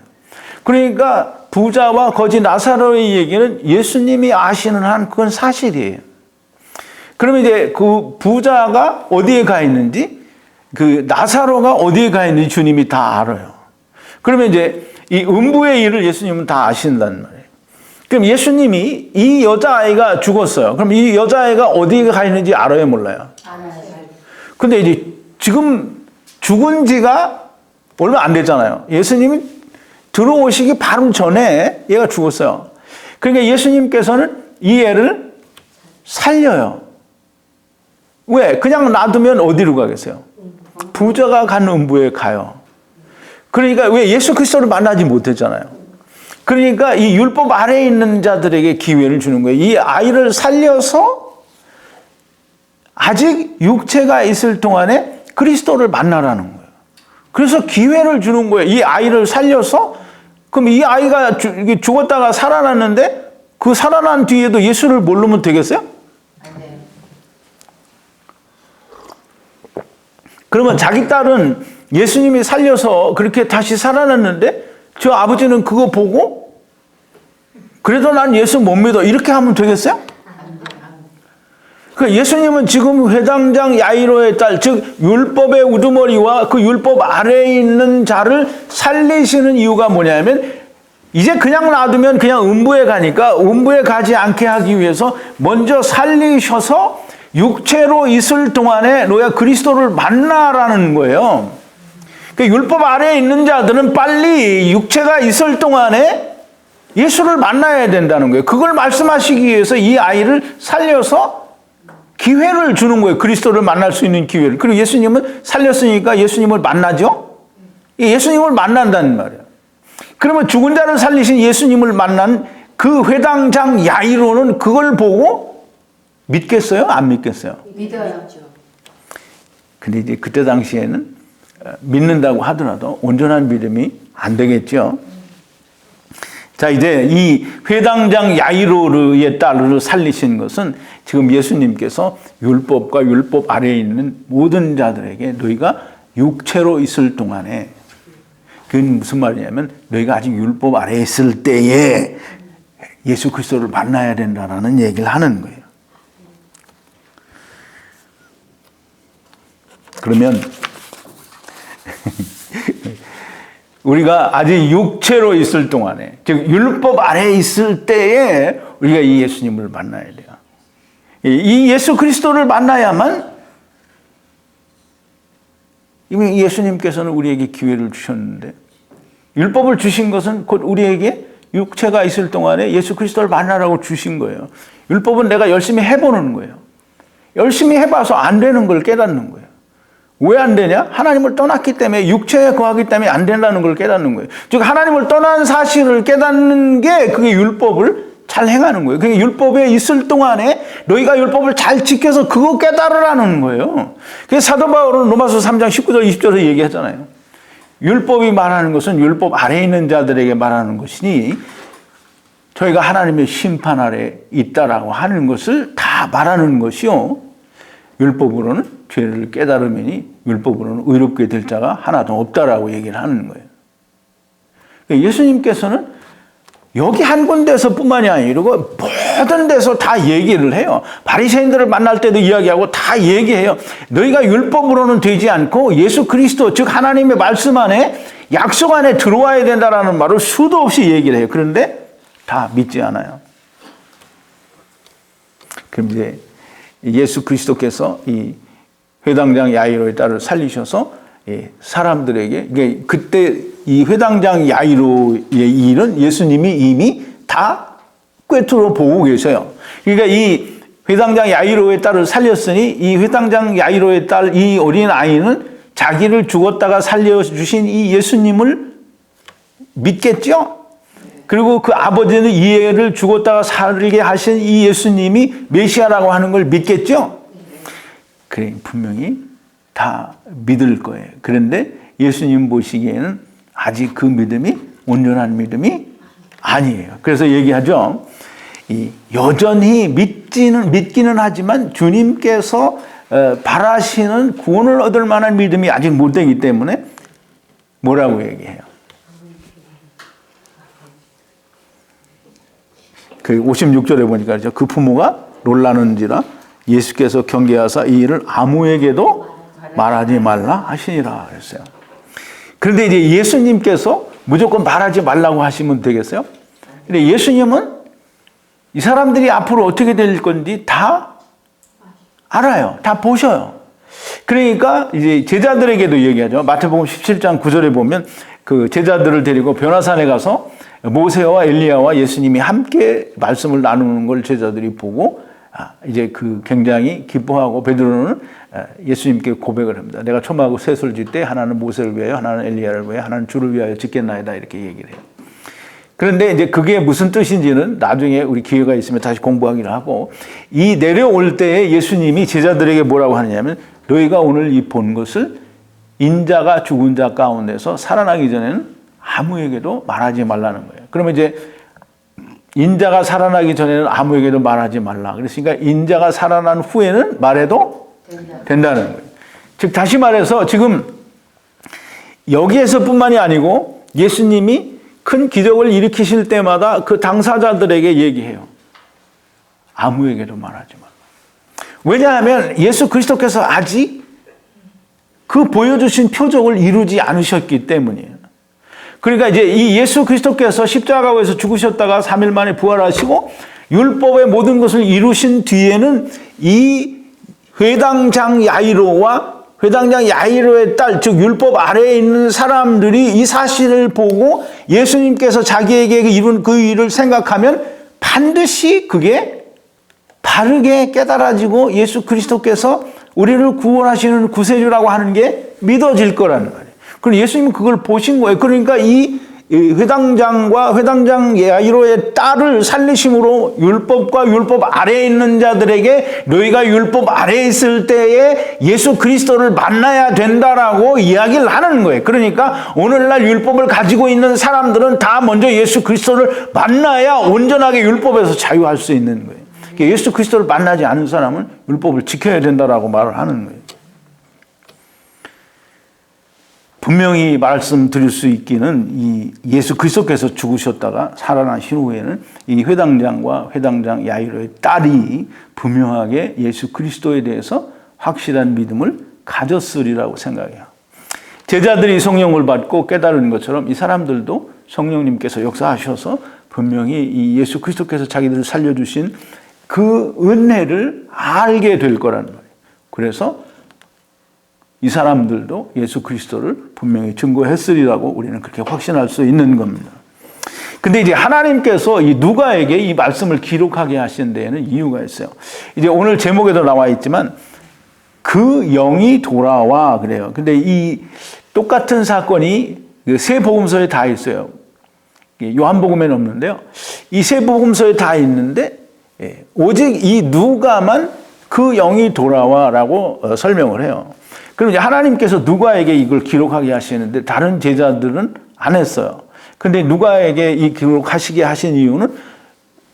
그러니까 부자와 거지 나사로의 얘기는 예수님이 아시는 한 그건 사실이에요. 그러면 이제 그 부자가 어디에 가 있는지, 그 나사로가 어디에 가 있는지 주님이 다 알아요. 그러면 이제 이 음부의 일을 예수님은 다 아신단 말이에요. 그럼 예수님이 이 여자아이가 죽었어요. 그럼 이 여자아이가 어디에 가 있는지 알아요, 몰라요? 알아요. 근데 이제 지금 죽은 지가 얼마 안 됐잖아요. 예수님이 들어오시기 바로 전에 얘가 죽었어요. 그러니까 예수님께서는 이 애를 살려요. 왜? 그냥 놔두면 어디로 가겠어요? 부자가 간 음부에 가요. 그러니까 왜? 예수 그리스도를 만나지 못했잖아요. 그러니까 이 율법 아래에 있는 자들에게 기회를 주는 거예요. 이 아이를 살려서 아직 육체가 있을 동안에 그리스도를 만나라는 거예요. 그래서 기회를 주는 거예요. 이 아이를 살려서, 그럼 이 아이가 죽었다가 살아났는데 그 살아난 뒤에도 예수를 모르면 되겠어요? 네. 그러면 자기 딸은 예수님이 살려서 그렇게 다시 살아났는데 저 아버지는 그거 보고 그래도 난 예수 못 믿어 이렇게 하면 되겠어요? 그 예수님은 지금 회당장 야이로의 딸, 즉 율법의 우두머리와 그 율법 아래에 있는 자를 살리시는 이유가 뭐냐면 이제 그냥 놔두면 그냥 음부에 가니까 음부에 가지 않게 하기 위해서 먼저 살리셔서 육체로 있을 동안에 너야 그리스도를 만나라는 거예요. 그 율법 아래에 있는 자들은 빨리 육체가 있을 동안에 예수를 만나야 된다는 거예요. 그걸 말씀하시기 위해서 이 아이를 살려서 기회를 주는 거예요. 그리스도를 만날 수 있는 기회를. 그리고 예수님은 살렸으니까 예수님을 만나죠? 예수님을 만난다는 말이에요. 그러면 죽은 자를 살리신 예수님을 만난 그 회당장 야이로는 그걸 보고 믿겠어요? 안 믿겠어요? 믿어야죠. 근데 이제 그때 당시에는 믿는다고 하더라도 온전한 믿음이 안 되겠죠. 자, 이제 이 회당장 야이로의 딸을 살리신 것은 지금 예수님께서 율법과 율법 아래에 있는 모든 자들에게 너희가 육체로 있을 동안에, 그건 무슨 말이냐면 너희가 아직 율법 아래에 있을 때에 예수 그리스도를 만나야 된다라는 얘기를 하는 거예요. 그러면 우리가 아직 육체로 있을 동안에, 즉 율법 아래에 있을 때에 우리가 이 예수님을 만나야 돼요. 이 예수 그리스도를 만나야만, 이미 예수님께서는 우리에게 기회를 주셨는데, 율법을 주신 것은 곧 우리에게 육체가 있을 동안에 예수 그리스도를 만나라고 주신 거예요. 율법은 내가 열심히 해보는 거예요. 열심히 해봐서 안 되는 걸 깨닫는 거예요. 왜 안 되냐? 하나님을 떠났기 때문에, 육체에 거하기 때문에 안 된다는 걸 깨닫는 거예요. 즉 하나님을 떠난 사실을 깨닫는 게 그게 율법을 잘 행하는 거예요. 그게 율법에 있을 동안에 너희가 율법을 잘 지켜서 그거 깨달으라는 거예요. 그래서 사도 바울은 로마서 3장 19절 20절에 얘기하잖아요. 율법이 말하는 것은 율법 아래에 있는 자들에게 말하는 것이니 저희가 하나님의 심판 아래 있다라고 하는 것을 다 말하는 것이요. 율법으로는 죄를 깨달으면 율법으로는 의롭게 될 자가 하나도 없다라고 얘기를 하는 거예요. 예수님께서는 여기 한 군데서 뿐만이 아니고 모든 데서 다 얘기를 해요. 바리새인들을 만날 때도 이야기하고 다 얘기해요. 너희가 율법으로는 되지 않고 예수 그리스도, 즉 하나님의 말씀 안에, 약속 안에 들어와야 된다라는 말을 수도 없이 얘기를 해요. 그런데 다 믿지 않아요. 그럼 이제 예수 그리스도께서 이 회당장 야이로의 딸을 살리셔서 사람들에게, 그때 이 회당장 야이로의 일은 예수님이 이미 다 꿰뚫어 보고 계셔요. 그러니까 이 회당장 야이로의 딸을 살렸으니 이 회당장 야이로의 딸, 이 어린 아이는 자기를 죽었다가 살려주신 이 예수님을 믿겠죠? 그리고 그 아버지는 이 애를 죽었다가 살게 하신 이 예수님이 메시아라고 하는 걸 믿겠죠? 그래, 분명히 다 믿을 거예요. 그런데 예수님 보시기에는 아직 그 믿음이 온전한 믿음이 아니에요. 그래서 얘기하죠. 여전히 믿기는 하지만 주님께서 바라시는 구원을 얻을 만한 믿음이 아직 못 되기 때문에 뭐라고 얘기해요? 그 56절에 보니까 그 부모가 놀라는지라 예수께서 경계하사 이 일을 아무에게도 말하지 말라 하시니라 그랬어요. 그런데 이제 예수님께서 무조건 말하지 말라고 하시면 되겠어요? 근데 예수님은 이 사람들이 앞으로 어떻게 될 건지 다 알아요. 다 보셔요. 그러니까 이제 제자들에게도 얘기하죠. 마태복음 17장 9절에 보면 그 제자들을 데리고 변화산에 가서 모세와 엘리야와 예수님이 함께 말씀을 나누는 걸 제자들이 보고 이제 그 굉장히 기뻐하고 베드로는 예수님께 고백을 합니다. 내가 초막하고 셋을 짓 때 하나는 모세를 위하여, 하나는 엘리야를 위하여, 하나는 주를 위하여 짓겠나이다 이렇게 얘기를 해요. 그런데 이제 그게 무슨 뜻인지는 나중에 우리 기회가 있으면 다시 공부하기로 하고, 이 내려올 때에 예수님이 제자들에게 뭐라고 하느냐면 너희가 오늘 이 본 것을 인자가 죽은 자 가운데서 살아나기 전에는 아무에게도 말하지 말라는 거예요. 그러면 이제 인자가 살아나기 전에는 아무에게도 말하지 말라. 그랬으니까 인자가 살아난 후에는 말해도 된다는 거예요. 즉 다시 말해서 지금 여기에서뿐만이 아니고 예수님이 큰 기적을 일으키실 때마다 그 당사자들에게 얘기해요. 아무에게도 말하지 말라. 왜냐하면 예수 그리스도께서 아직 그 보여주신 표적을 이루지 않으셨기 때문이에요. 그러니까 이제 이 예수 그리스도께서 십자가에서 죽으셨다가 3일 만에 부활하시고 율법의 모든 것을 이루신 뒤에는 이 회당장 야이로와 회당장 야이로의 딸, 즉 율법 아래에 있는 사람들이 이 사실을 보고 예수님께서 자기에게 이룬 그 일을 생각하면 반드시 그게 바르게 깨달아지고 예수 그리스도께서 우리를 구원하시는 구세주라고 하는 게 믿어질 거라는 거예요. 그럼 예수님은 그걸 보신 거예요. 그러니까 이 회당장과 회당장 야이로의 딸을 살리심으로 율법과 율법 아래에 있는 자들에게 너희가 율법 아래에 있을 때에 예수 그리스도를 만나야 된다라고 이야기를 하는 거예요. 그러니까 오늘날 율법을 가지고 있는 사람들은 다 먼저 예수 그리스도를 만나야 온전하게 율법에서 자유할 수 있는 거예요. 그러니까 예수 그리스도를 만나지 않는 사람은 율법을 지켜야 된다라고 말을 하는 거예요. 분명히 말씀드릴 수 있기는 이 예수 그리스도께서 죽으셨다가 살아나신 후에는 이 회당장과 회당장 야이로의 딸이 분명하게 예수 그리스도에 대해서 확실한 믿음을 가졌으리라고 생각해요. 제자들이 성령을 받고 깨달은 것처럼 이 사람들도 성령님께서 역사하셔서 분명히 이 예수 그리스도께서 자기들을 살려주신 그 은혜를 알게 될 거라는 거예요. 그래서 이 사람들도 예수 그리스도를 분명히 증거했으리라고 우리는 그렇게 확신할 수 있는 겁니다. 근데 이제 하나님께서 이 누가에게 이 말씀을 기록하게 하신 데에는 이유가 있어요. 이제 오늘 제목에도 나와 있지만 그 영이 돌아와 그래요. 근데 이 똑같은 사건이 세 복음서에 다 있어요. 요한복음에는 없는데요. 이 세 복음서에 다 있는데 오직 이 누가만 그 영이 돌아와라고 설명을 해요. 그럼 이제 하나님께서 누가에게 이걸 기록하게 하시는데 다른 제자들은 안 했어요. 근데 누가에게 이 기록하시게 하신 이유는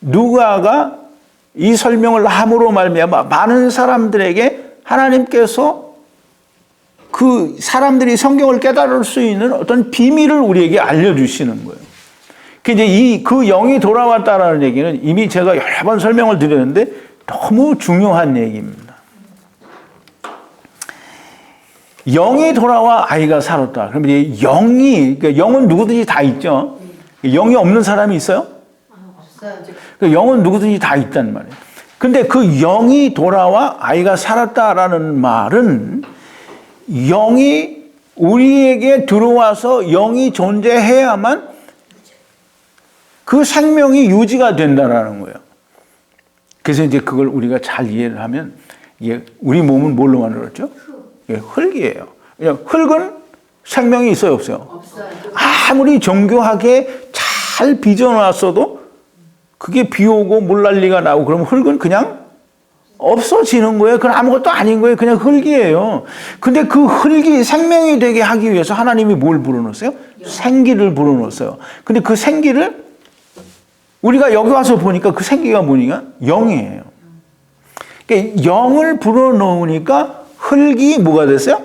누가가 이 설명을 함으로 말미암아 많은 사람들에게 하나님께서 그 사람들이 성경을 깨달을 수 있는 어떤 비밀을 우리에게 알려주시는 거예요. 이제 그 영이 돌아왔다라는 얘기는 이미 제가 여러 번 설명을 드렸는데 너무 중요한 얘기입니다. 영이 돌아와 아이가 살았다. 그럼 이제 그러니까 영은 누구든지 다 있죠. 영이 없는 사람이 있어요? 없어요. 영은 누구든지 다 있단 말이에요. 근데 그 영이 돌아와 아이가 살았다라는 말은 영이 우리에게 들어와서 영이 존재해야만 그 생명이 유지가 된다라는 거예요. 그래서 이제 그걸 우리가 잘 이해를 하면 이게 우리 몸은 뭘로 만들었죠? 흙이에요. 흙은 생명이 있어요, 없어요? 없어요. 아무리 정교하게 잘 빚어놨어도 그게 비 오고 물난리가 나고 그러면 흙은 그냥 없어지는 거예요. 그건 아무것도 아닌 거예요. 그냥 흙이에요. 근데 그 흙이 생명이 되게 하기 위해서 하나님이 뭘 불어넣었어요? 생기를 불어넣었어요. 근데 그 생기를 우리가 여기 와서 보니까 그 생기가 뭐니까 영이에요. 그러니까 영을 불어넣으니까 흙이 뭐가 됐어요?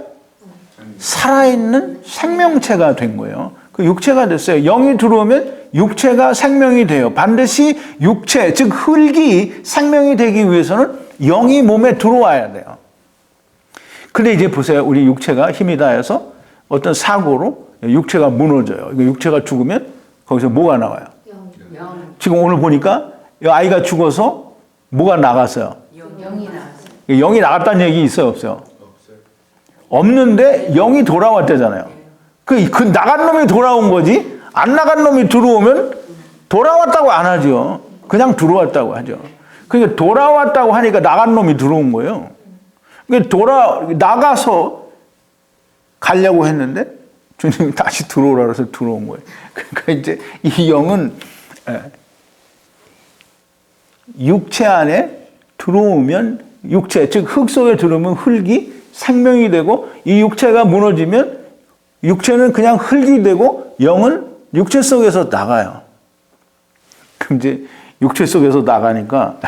살아있는 생명체가 된 거예요. 그 육체가 됐어요. 영이 들어오면 육체가 생명이 돼요. 반드시 육체, 즉 흙이 생명이 되기 위해서는 영이 몸에 들어와야 돼요. 근데 이제 보세요. 우리 육체가 힘이 다해서 어떤 사고로 육체가 무너져요. 육체가 죽으면 거기서 뭐가 나와요? 지금 오늘 보니까 아이가 죽어서 뭐가 나갔어요? 영이 나왔어요. 영이 나갔다는 얘기 있어요, 없어요? 없는데 영이 돌아왔대잖아요. 그 나간 놈이 돌아온 거지, 안 나간 놈이 들어오면 돌아왔다고 안 하죠. 그냥 들어왔다고 하죠. 그러니까 돌아왔다고 하니까 나간 놈이 들어온 거예요. 그러니까 나가서 가려고 했는데 주님이 다시 들어오라 그래서 들어온 거예요. 그러니까 이제 이 영은 육체 안에 들어오면 육체, 즉 흙 속에 들어오면 흙이 생명이 되고 이 육체가 무너지면 육체는 그냥 흙이 되고 영은 육체 속에서 나가요. 그럼 이제 육체 속에서 나가니까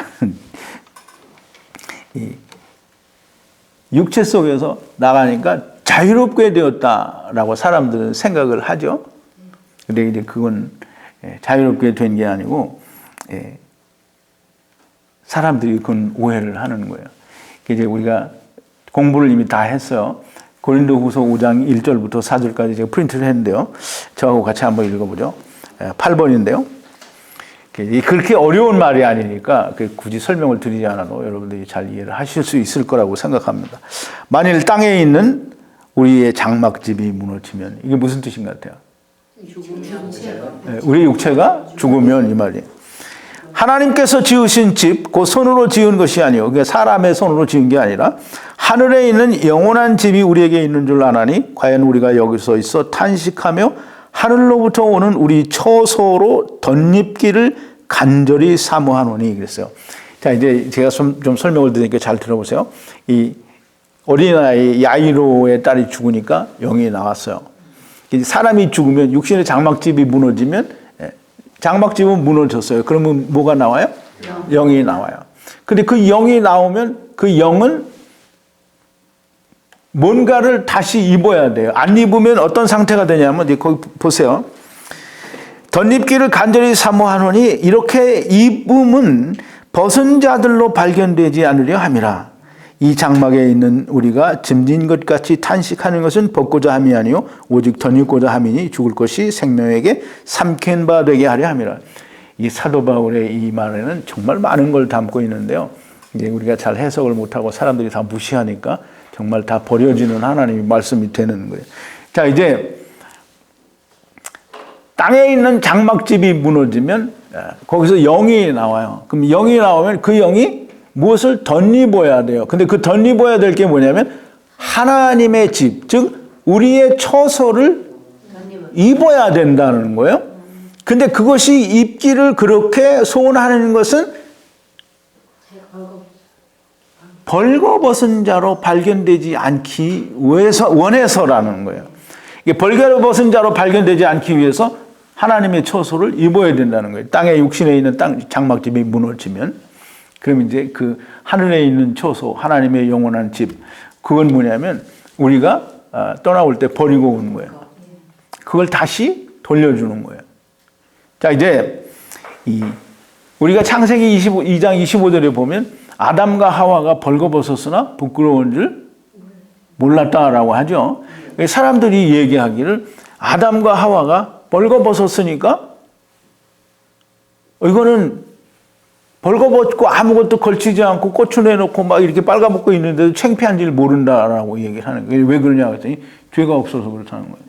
육체 속에서 나가니까 자유롭게 되었다라고 사람들은 생각을 하죠. 근데 이제 그건 자유롭게 된 게 아니고 사람들이 그건 오해를 하는 거예요. 이제 우리가 공부를 이미 다 했어요. 고린도후서 5장 1절부터 4절까지 제가 프린트를 했는데요. 저하고 같이 한번 읽어보죠. 8번인데요. 그렇게 어려운 말이 아니니까 굳이 설명을 드리지 않아도 여러분들이 잘 이해를 하실 수 있을 거라고 생각합니다. 만일 땅에 있는 우리의 장막집이 무너지면 이게 무슨 뜻인 것 같아요? 우리 육체가 죽으면 이 말이에요. 하나님께서 지으신 집, 그 손으로 지은 것이 아니요. 그게 사람의 손으로 지은 게 아니라 하늘에 있는 영원한 집이 우리에게 있는 줄 아나니 과연 우리가 여기서 있어 탄식하며 하늘로부터 오는 우리 처소로 덧입기를 간절히 사모하노니 그랬어요. 자, 이제 제가 좀 설명을 드리니까 잘 들어보세요. 이 어린아이 야이로의 딸이 죽으니까 영이 나왔어요. 사람이 죽으면 육신의 장막집이 무너지면 장막집은 무너졌어요. 그러면 뭐가 나와요? 영이 나와요. 근데 그 영이 나오면 그 영은 뭔가를 다시 입어야 돼요. 안 입으면 어떤 상태가 되냐면, 거기 보세요. 덧입기를 간절히 사모하노니 이렇게 입음은 벗은 자들로 발견되지 않으려 함이라. 이 장막에 있는 우리가 짐진 것 같이 탄식하는 것은 벗고자 함이 아니요 오직 덧입고자 함이니 죽을 것이 생명에게 삼킨 바 되게 하려 함이라. 이 사도 바울의 이 말에는 정말 많은 걸 담고 있는데요. 이제 우리가 잘 해석을 못하고 사람들이 다 무시하니까 정말 다 버려지는 하나님의 말씀이 되는 거예요. 자, 이제 땅에 있는 장막집이 무너지면 거기서 영이 나와요. 그럼 영이 나오면 그 영이 무엇을 덧입어야 돼요. 근데 그 덧입어야 될 게 뭐냐면 하나님의 집, 즉 우리의 처소를 입어야 된다는 거예요. 근데 그것이 입기를 그렇게 소원하는 것은 벌거벗은 자로 발견되지 않기 위해서, 원해서라는 거예요. 이게 벌거벗은 자로 발견되지 않기 위해서 하나님의 처소를 입어야 된다는 거예요. 땅에 육신에 있는 장막집이 무너지면, 그럼 이제 그 하늘에 있는 처소, 하나님의 영원한 집, 그건 뭐냐면 우리가 떠나올 때 버리고 온 거예요. 그걸 다시 돌려주는 거예요. 자, 이제 우리가 창세기 2장 25절에 보면 아담과 하와가 벌거벗었으나 부끄러운 줄 몰랐다라고 하죠. 사람들이 얘기하기를 아담과 하와가 벌거벗었으니까 이거는 벌거벗고 아무것도 걸치지 않고 꽃을 내놓고 막 이렇게 빨가벗고 있는데도 창피한 줄 모른다라고 얘기를 하는 거예요. 왜 그러냐 했더니 죄가 없어서 그렇다는 거예요.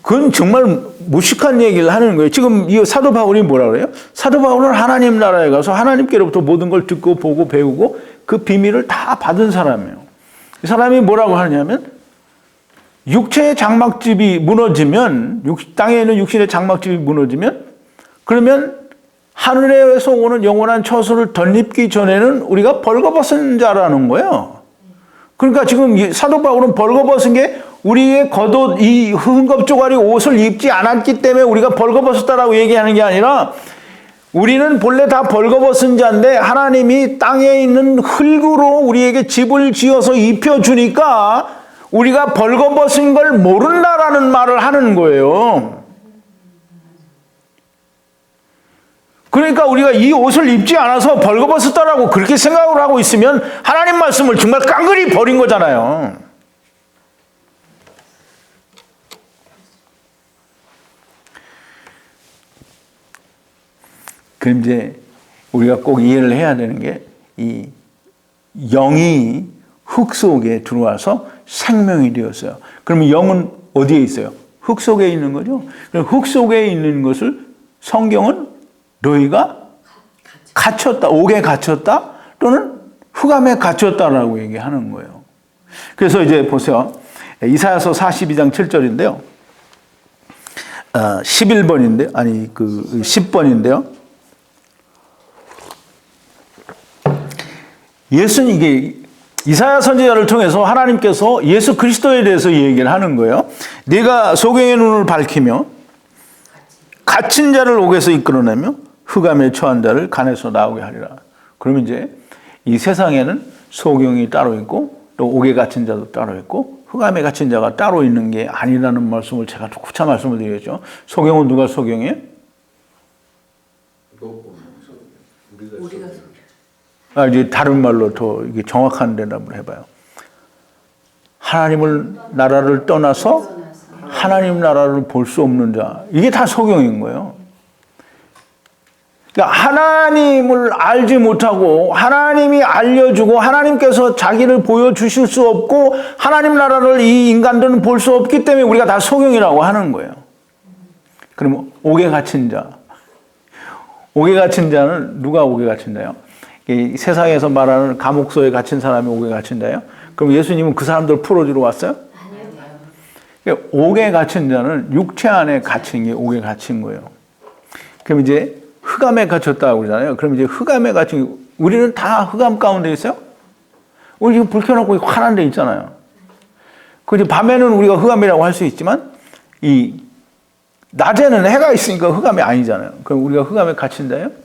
그건 정말 무식한 얘기를 하는 거예요. 지금 이 사도 바울이 뭐라 그래요? 사도 바울은 하나님 나라에 가서 하나님께로부터 모든 걸 듣고 보고 배우고 그 비밀을 다 받은 사람이에요. 이 사람이 뭐라고 하냐면 육체의 장막집이 무너지면, 땅에 있는 육신의 장막집이 무너지면, 그러면 하늘에서 오는 영원한 처소를 덧입기 전에는 우리가 벌거벗은 자라는 거예요. 그러니까 지금 사도 바울은 벌거벗은 게 우리의 겉옷, 이 흠겁 조가리 옷을 입지 않았기 때문에 우리가 벌거벗었다라고 얘기하는 게 아니라 우리는 본래 다 벌거벗은 자인데 하나님이 땅에 있는 흙으로 우리에게 집을 지어서 입혀주니까 우리가 벌거벗은 걸 모른다라는 말을 하는 거예요. 그러니까 우리가 이 옷을 입지 않아서 벌거벗었다라고 그렇게 생각을 하고 있으면 하나님 말씀을 정말 깡그리 버린 거잖아요. 그럼 이제 우리가 꼭 이해를 해야 되는 게 이 영이 흙 속에 들어와서 생명이 되었어요. 그러면 영은 어디에 있어요? 흙 속에 있는 거죠. 그럼 흙 속에 있는 것을 성경은 너희가 갇혔다, 옥에 갇혔다 또는 흑암에 갇혔다라고 얘기하는 거예요. 그래서 이제 보세요. 이사야서 42장 7절인데요. 11번인데, 아니, 10번인데요. 예수는 이게 이사야 선지자를 통해서 하나님께서 예수 그리스도에 대해서 얘기를 하는 거예요. 네가 소경의 눈을 밝히며 갇힌 자를 옥에서 이끌어내며 흑암에 처한 자를 간에서 나오게 하리라. 그러면 이제 이 세상에는 소경이 따로 있고 또 옥에 갇힌 자도 따로 있고 흑암에 갇힌 자가 따로 있는 게 아니라는 말씀을 제가 구차 말씀을 드렸죠. 소경은 누가 소경이에요? 우리가 이제 다른 말로 더 이게 정확한 대답을 해봐요. 하나님을 나라를 떠나서 하나님 나라를 볼 수 없는 자, 이게 다 소경인 거예요. 그러니까 하나님을 알지 못하고 하나님이 알려주고 하나님께서 자기를 보여주실 수 없고 하나님 나라를 이 인간들은 볼 수 없기 때문에 우리가 다 소경이라고 하는 거예요. 그럼 옥에 갇힌 자, 옥에 갇힌 자는 누가 옥에 갇힌 자예요? 이 세상에서 말하는 감옥소에 갇힌 사람이 옥에 갇힌다요? 그럼 예수님은 그 사람들 풀어주러 왔어요? 아니요. 옥에 갇힌 자는 육체 안에 갇힌 게 옥에 갇힌 거예요. 그럼 이제 흑암에 갇혔다고 그러잖아요. 그럼 이제 흑암에 갇힌, 우리는 다 흑암 가운데 있어요? 우리 지금 불 켜놓고 환한 데 있잖아요. 그 이제 밤에는 우리가 흑암이라고 할 수 있지만, 이 낮에는 해가 있으니까 흑암이 아니잖아요. 그럼 우리가 흑암에 갇힌다요?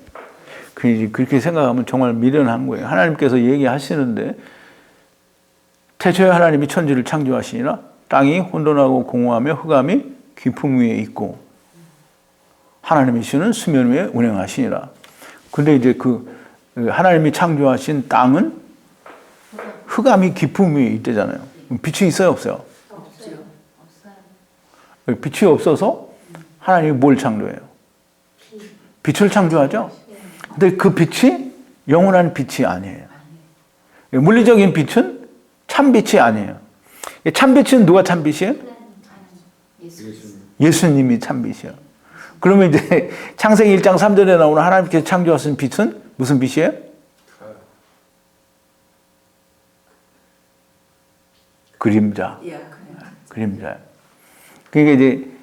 그렇게 생각하면 정말 미련한 거예요. 하나님께서 얘기하시는데 태초에 하나님이 천지를 창조하시니라 땅이 혼돈하고 공허하며 흑암이 깊음 위에 있고 하나님의 시는 수면 위에 운행하시니라. 근데 이제 하나님이 창조하신 땅은 흑암이 깊음 위에 있대잖아요. 빛이 있어요, 없어요? 없어요. 빛이 없어서 하나님이 뭘 창조해요? 빛을 창조하죠? 근데 그 빛이 영원한 빛이 아니에요. 물리적인 빛은 참빛이 아니에요. 참빛은 누가 참빛이에요? 예수님이 참빛이에요. 그러면 이제 창세기 1장 3절에 나오는 하나님께서 창조하신 빛은 무슨 빛이에요? 그림자. 그림자. 그러니까 이제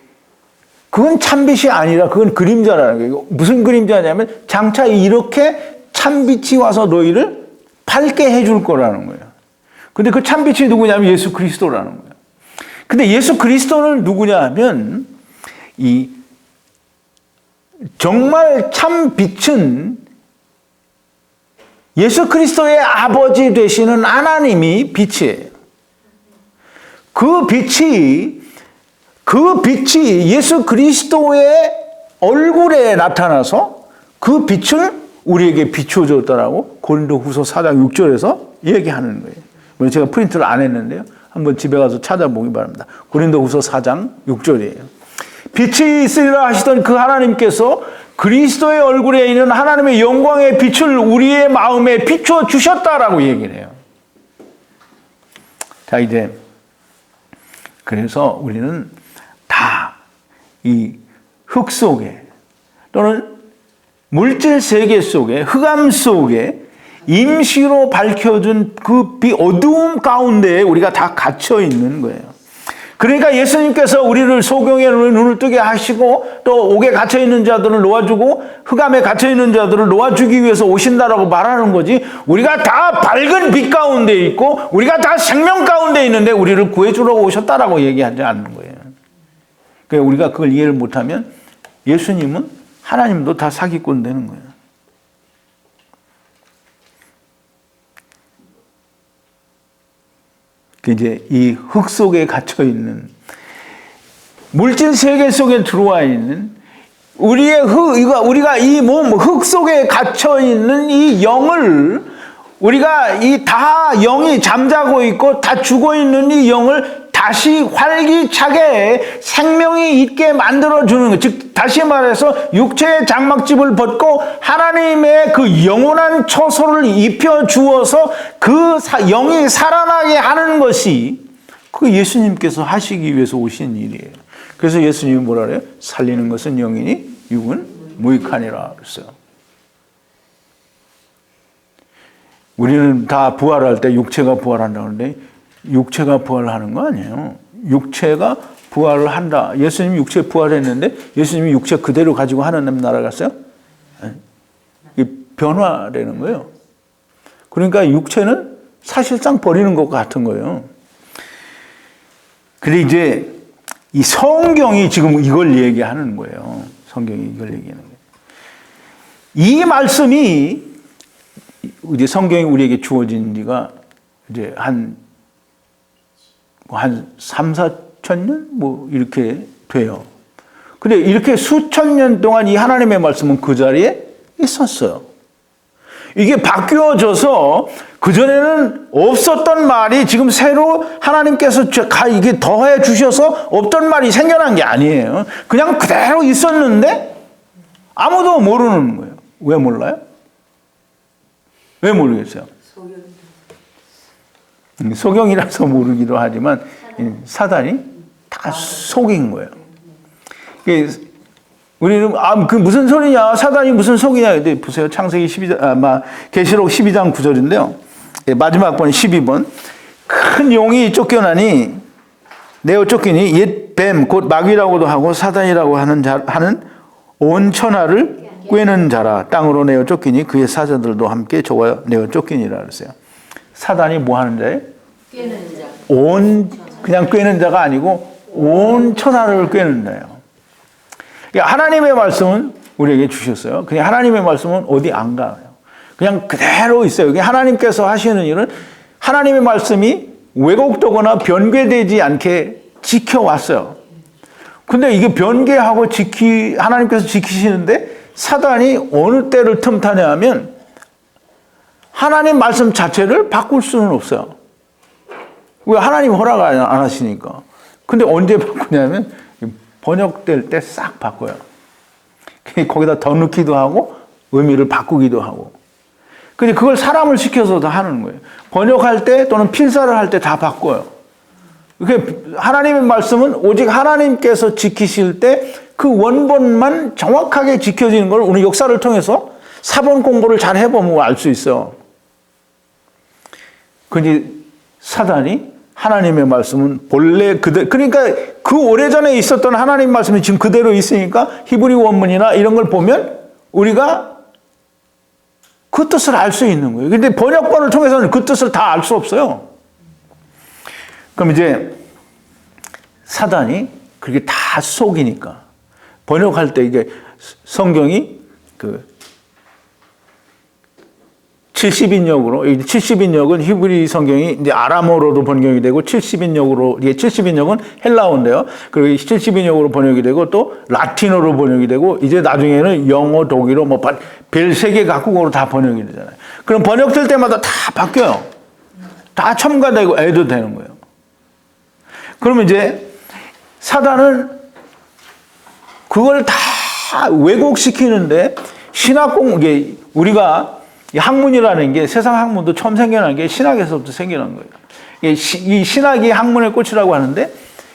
그건 참빛이 아니라 그건 그림자라는 거예요. 무슨 그림자냐면 장차 이렇게 참빛이 와서 너희를 밝게 해줄 거라는 거예요. 근데 그 참빛이 누구냐면 예수 그리스도라는 거예요. 근데 예수 그리스도는 누구냐 하면 이 정말 참빛은 예수 그리스도의 아버지 되시는 하나님이 빛이에요. 그 빛이 예수 그리스도의 얼굴에 나타나서 그 빛을 우리에게 비춰줬다라고 고린도후서 4장 6절에서 얘기하는 거예요. 제가 프린트를 안 했는데요. 한번 집에 가서 찾아보기 바랍니다. 고린도후서 4장 6절이에요. 빛이 있으리라 하시던 그 하나님께서 그리스도의 얼굴에 있는 하나님의 영광의 빛을 우리의 마음에 비춰주셨다라고 얘기를 해요. 자, 이제 그래서 우리는 다 이 흙 속에 또는 물질 세계 속에 흑암 속에 임시로 밝혀준 그 어두움 가운데에 우리가 다 갇혀 있는 거예요. 그러니까 예수님께서 우리를 소경의 눈을 뜨게 하시고 또 옥에 갇혀 있는 자들을 놓아주고 흑암에 갇혀 있는 자들을 놓아주기 위해서 오신다라고 말하는 거지. 우리가 다 밝은 빛 가운데 있고 우리가 다 생명 가운데 있는데 우리를 구해주러 오셨다라고 얘기하지 않는 거예요. 그러니까 우리가 그걸 이해를 못하면 예수님은 하나님도 다 사기꾼 되는 거예요. 이제 이 흙 속에 갇혀 있는 물질 세계 속에 들어와 있는 우리가 이 몸, 흙 속에 갇혀 있는 이 영을, 우리가 이 다 영이 잠자고 있고 다 죽어 있는 이 영을 다시 활기차게 생명이 있게 만들어주는 것. 즉, 다시 말해서 육체의 장막집을 벗고 하나님의 그 영원한 처소를 입혀주어서 그 영이 살아나게 하는 것이 그 예수님께서 하시기 위해서 오신 일이에요. 그래서 예수님이 뭐라 그래요? 살리는 것은 영이니 육은 무익하니라 그랬어요. 우리는 다 부활할 때 육체가 부활한다고 하는데 육체가 부활하는 거 아니에요. 육체가 부활을 한다. 예수님이 육체 부활했는데 예수님이 육체 그대로 가지고 하나님 나라 갔어요? 이 변화되는 거예요. 그러니까 육체는 사실상 버리는 것 같은 거예요. 근데 이제 이 성경이 지금 이걸 얘기하는 거예요. 성경이 이걸 얘기하는 거예요. 이 말씀이 이제 성경이 우리에게 주어진 지가 이제 한 3, 4천 년? 뭐 이렇게 돼요. 근데 이렇게 수천 년 동안 이 하나님의 말씀은 그 자리에 있었어요. 이게 바뀌어져서 그전에는 없었던 말이 지금 새로 하나님께서 이게 더해 주셔서 없던 말이 생겨난 게 아니에요. 그냥 그대로 있었는데 아무도 모르는 거예요. 왜 몰라요? 왜 모르겠어요? 소경이라서 모르기도 하지만 사단이 다 속인 거예요. 우리는 그 무슨 소리냐? 사단이 무슨 속이냐? 근데 보세요. 창세기 12장, 계시록 12장 9절인데요. 마지막 번 12번. 큰 용이 쫓겨나니 내어 쫓기니 옛 뱀 곧 마귀라고도 하고 사단이라고 하는 온 천하를 꿰는 자라. 땅으로 내어 쫓기니 그의 사자들도 함께 저와 내어 쫓기니라 그랬어요. 사단이 뭐 하는 자예요? 꿰는 자. 그냥 꿰는 자가 아니고 온 천하를 꿰는 자예요. 하나님의 말씀은 우리에게 주셨어요. 그냥 하나님의 말씀은 어디 안 가요. 그냥 그대로 있어요. 하나님께서 하시는 일은 하나님의 말씀이 왜곡되거나 변개되지 않게 지켜왔어요. 근데 이게 변개하고 하나님께서 지키시는데 사단이 어느 때를 틈타냐 하면 하나님 말씀 자체를 바꿀 수는 없어요. 왜? 하나님 허락 안 하시니까. 근데 언제 바꾸냐면 번역될 때 싹 바꿔요. 거기다 더 넣기도 하고 의미를 바꾸기도 하고. 근데 그걸 사람을 시켜서 다 하는 거예요. 번역할 때 또는 필사를 할 때 다 바꿔요. 하나님의 말씀은 오직 하나님께서 지키실 때 그 원본만 정확하게 지켜지는 걸 우리 역사를 통해서 사본 공부를 잘 해보면 알 수 있어요. 근데 사단이 하나님의 말씀은 본래 그대로, 그러니까 그 오래전에 있었던 하나님 말씀이 지금 그대로 있으니까 히브리 원문이나 이런 걸 보면 우리가 그 뜻을 알 수 있는 거예요. 근데 번역본을 통해서는 그 뜻을 다 알 수 없어요. 그럼 이제 사단이 그렇게 다 속이니까 번역할 때 이게 성경이 그 70인역으로, 70인역은 히브리 성경이 이제 아람어로도 번역이 되고 70인역으로, 이게 70인역은 헬라어인데요. 그리고 70인역으로 번역이 되고 또 라틴어로 번역이 되고 이제 나중에는 영어, 독일어, 뭐 별 3개 각국어로 다 번역이 되잖아요. 그럼 번역될 때마다 다 바뀌어요. 다 첨가되고 애도 되는 거예요. 그러면 이제 사단은 그걸 다 왜곡시키는데 이게 우리가 이 학문이라는 게 세상 학문도 처음 생겨난 게 신학에서부터 생겨난 거예요. 이 신학이 학문의 꽃이라고 하는데,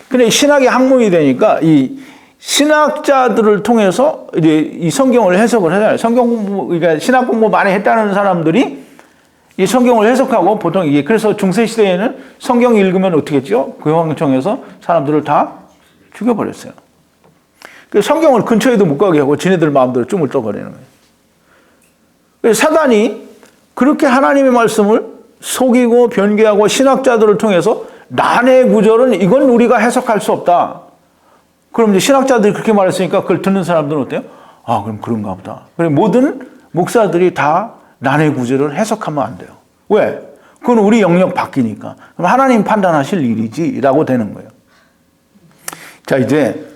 근데 신학이 학문이 되니까 이 신학자들을 통해서 이제 이 성경을 해석을 하잖아요. 성경 공부, 그러니까 신학 공부 많이 했다는 사람들이 이 성경을 해석하고 보통 이게 그래서 중세 시대에는 성경 읽으면 어떻게 했죠? 교황청에서 사람들을 다 죽여버렸어요. 그래서 성경을 근처에도 못 가게 하고 지네들 마음대로 쭈물 떠버리는 거예요. 사단이 그렇게 하나님의 말씀을 속이고 변개하고 신학자들을 통해서 난의 구절은 이건 우리가 해석할 수 없다. 그럼 이제 신학자들이 그렇게 말했으니까 그걸 듣는 사람들은 어때요? 아, 그럼 그런가 보다. 그래, 모든 목사들이 다 난의 구절을 해석하면 안 돼요. 왜? 그건 우리 영역 바뀌니까. 그럼 하나님 판단하실 일이지라고 되는 거예요. 자, 이제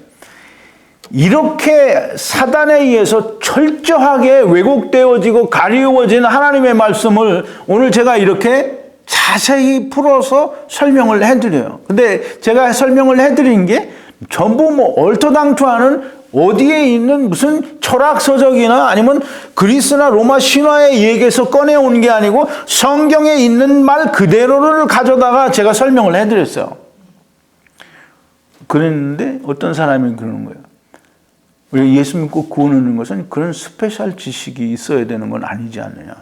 이렇게 사단에 의해서 철저하게 왜곡되어지고 가리워진 하나님의 말씀을 오늘 제가 이렇게 자세히 풀어서 설명을 해드려요. 근데 제가 설명을 해드린 게 전부 뭐 얼토당토하는 어디에 있는 무슨 철학서적이나 아니면 그리스나 로마 신화의 얘기에서 꺼내온 게 아니고 성경에 있는 말 그대로를 가져다가 제가 설명을 해드렸어요. 그랬는데 어떤 사람이 그러는 거예요. 우리가 예수 믿고 구원 얻는 것은 그런 스페셜 지식이 있어야 되는 건 아니지 않느냐.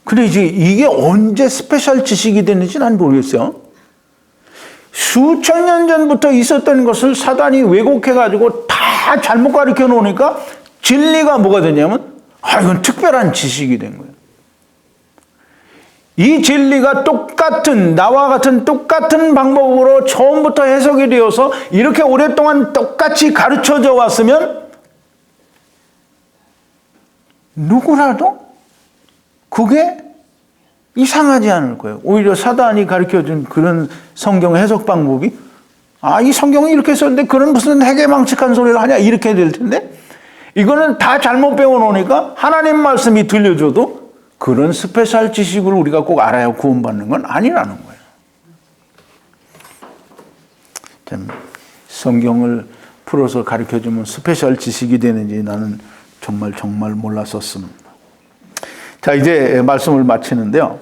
근데 이제 이게 언제 스페셜 지식이 됐는지 난 모르겠어요. 수천 년 전부터 있었던 것을 사단이 왜곡해가지고 다 잘못 가르쳐 놓으니까 진리가 뭐가 되냐면, 이건 특별한 지식이 된 거예요. 이 진리가 나와 같은 똑같은 방법으로 처음부터 해석이 되어서 이렇게 오랫동안 똑같이 가르쳐져 왔으면 누구라도 그게 이상하지 않을 거예요. 오히려 사단이 가르쳐준 그런 성경 해석 방법이 이 성경이 이렇게 썼는데 그런 무슨 해괴망측한 소리를 하냐 이렇게 될 텐데 이거는 다 잘못 배워놓으니까 하나님 말씀이 들려줘도 그런 스페셜 지식을 우리가 꼭 알아야 구원받는 건 아니라는 거예요. 참 성경을 풀어서 가르쳐주면 스페셜 지식이 되는지 나는 정말 몰랐었습니다. 자, 이제 말씀을 마치는데요.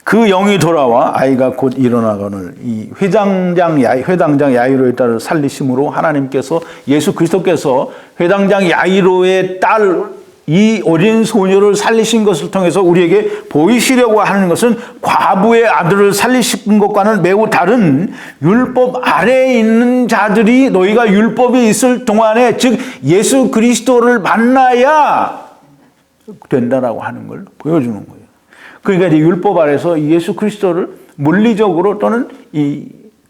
그 영이 돌아와 아이가 곧 일어나거늘 이 회당장 야이로의 딸을 살리심으로 하나님께서 예수 그리스도께서 회당장 야이로의 딸 이 어린 소녀를 살리신 것을 통해서 우리에게 보이시려고 하는 것은 과부의 아들을 살리신 것과는 매우 다른 율법 아래에 있는 자들이 너희가 율법이 있을 동안에 즉 예수 그리스도를 만나야 된다라고 하는 걸 보여주는 거예요. 그러니까 이제 율법 아래서 예수 그리스도를 물리적으로 또는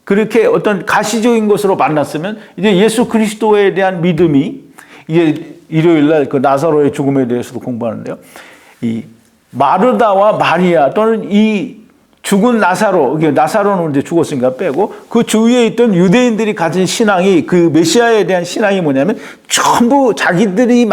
그렇게 어떤 가시적인 것으로 만났으면 이제 예수 그리스도에 대한 믿음이 이제 일요일 날 그 나사로의 죽음에 대해서도 공부하는데요. 이 마르다와 마리아 또는 이 죽은 나사로는 이제 죽었으니까 빼고 그 주위에 있던 유대인들이 가진 신앙이 그 메시아에 대한 신앙이 뭐냐면 전부 자기들이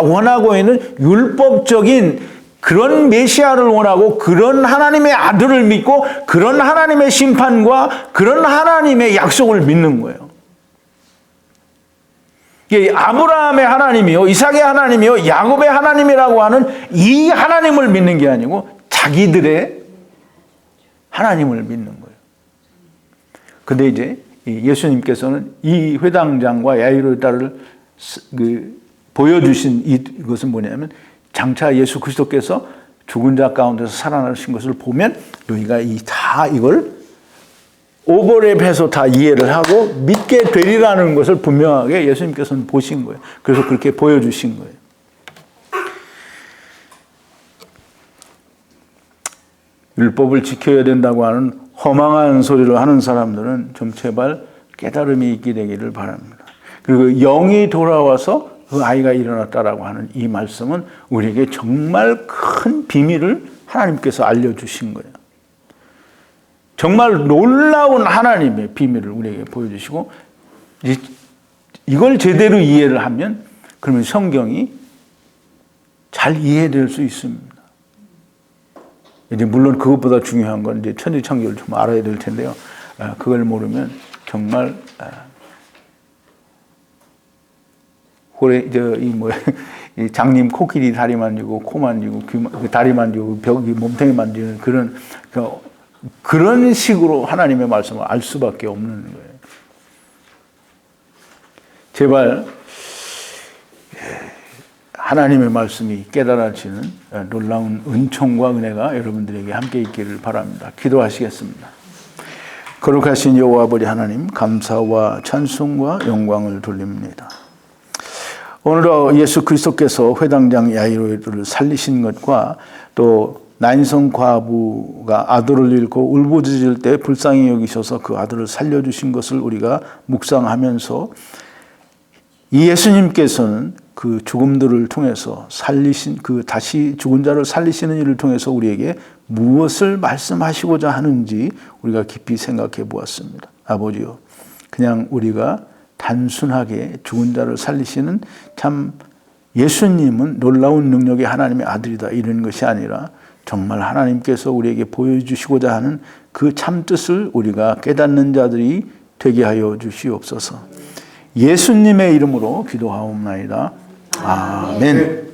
원하고 있는 율법적인 그런 메시아를 원하고 그런 하나님의 아들을 믿고 그런 하나님의 심판과 그런 하나님의 약속을 믿는 거예요. 아브라함의 하나님이요, 이삭의 하나님이요, 야곱의 하나님이라고 하는 이 하나님을 믿는 게 아니고 자기들의 하나님을 믿는 거예요. 근데 이제 예수님께서는 이 회당장과 야이로의 딸을 보여주신 이것은 뭐냐면 장차 예수 그리스도께서 죽은 자 가운데서 살아나신 것을 보면 너희가 다 이걸 오버랩해서 다 이해를 하고 믿게 되리라는 것을 분명하게 예수님께서는 보신 거예요. 그래서 그렇게 보여주신 거예요. 율법을 지켜야 된다고 하는 허망한 소리를 하는 사람들은 좀 제발 깨달음이 있게 되기를 바랍니다. 그리고 영이 돌아와서 그 아이가 일어났다라고 하는 이 말씀은 우리에게 정말 큰 비밀을 하나님께서 알려주신 거예요. 정말 놀라운 하나님의 비밀을 우리에게 보여주시고 이걸 제대로 이해를 하면 그러면 성경이 잘 이해될 수 있습니다. 이제 물론 그것보다 중요한 건 이제 천지창조를 좀 알아야 될 텐데요. 그걸 모르면 정말 이 장님 코끼리 다리 만지고 코 만지고 다리 만지고 벽이 몸통이 만지는 그런 식으로 하나님의 말씀을 알 수밖에 없는 거예요. 제발 하나님의 말씀이 깨달아지는 놀라운 은총과 은혜가 여러분들에게 함께 있기를 바랍니다. 기도하시겠습니다. 거룩하신 여호와 아버지 하나님, 감사와 찬송과 영광을 돌립니다. 오늘 예수 그리스도께서 회당장 야이로를 살리신 것과 또 난성 과부가 아들을 잃고 울부짖을 때 불쌍히 여기셔서 그 아들을 살려주신 것을 우리가 묵상하면서 이 예수님께서는 그 죽음들을 통해서 다시 죽은 자를 살리시는 일을 통해서 우리에게 무엇을 말씀하시고자 하는지 우리가 깊이 생각해 보았습니다. 아버지요, 그냥 우리가 단순하게 죽은 자를 살리시는 참 예수님은 놀라운 능력의 하나님의 아들이다 이런 것이 아니라 정말 하나님께서 우리에게 보여주시고자 하는 그 참뜻을 우리가 깨닫는 자들이 되게 하여 주시옵소서. 예수님의 이름으로 기도하옵나이다. 아멘.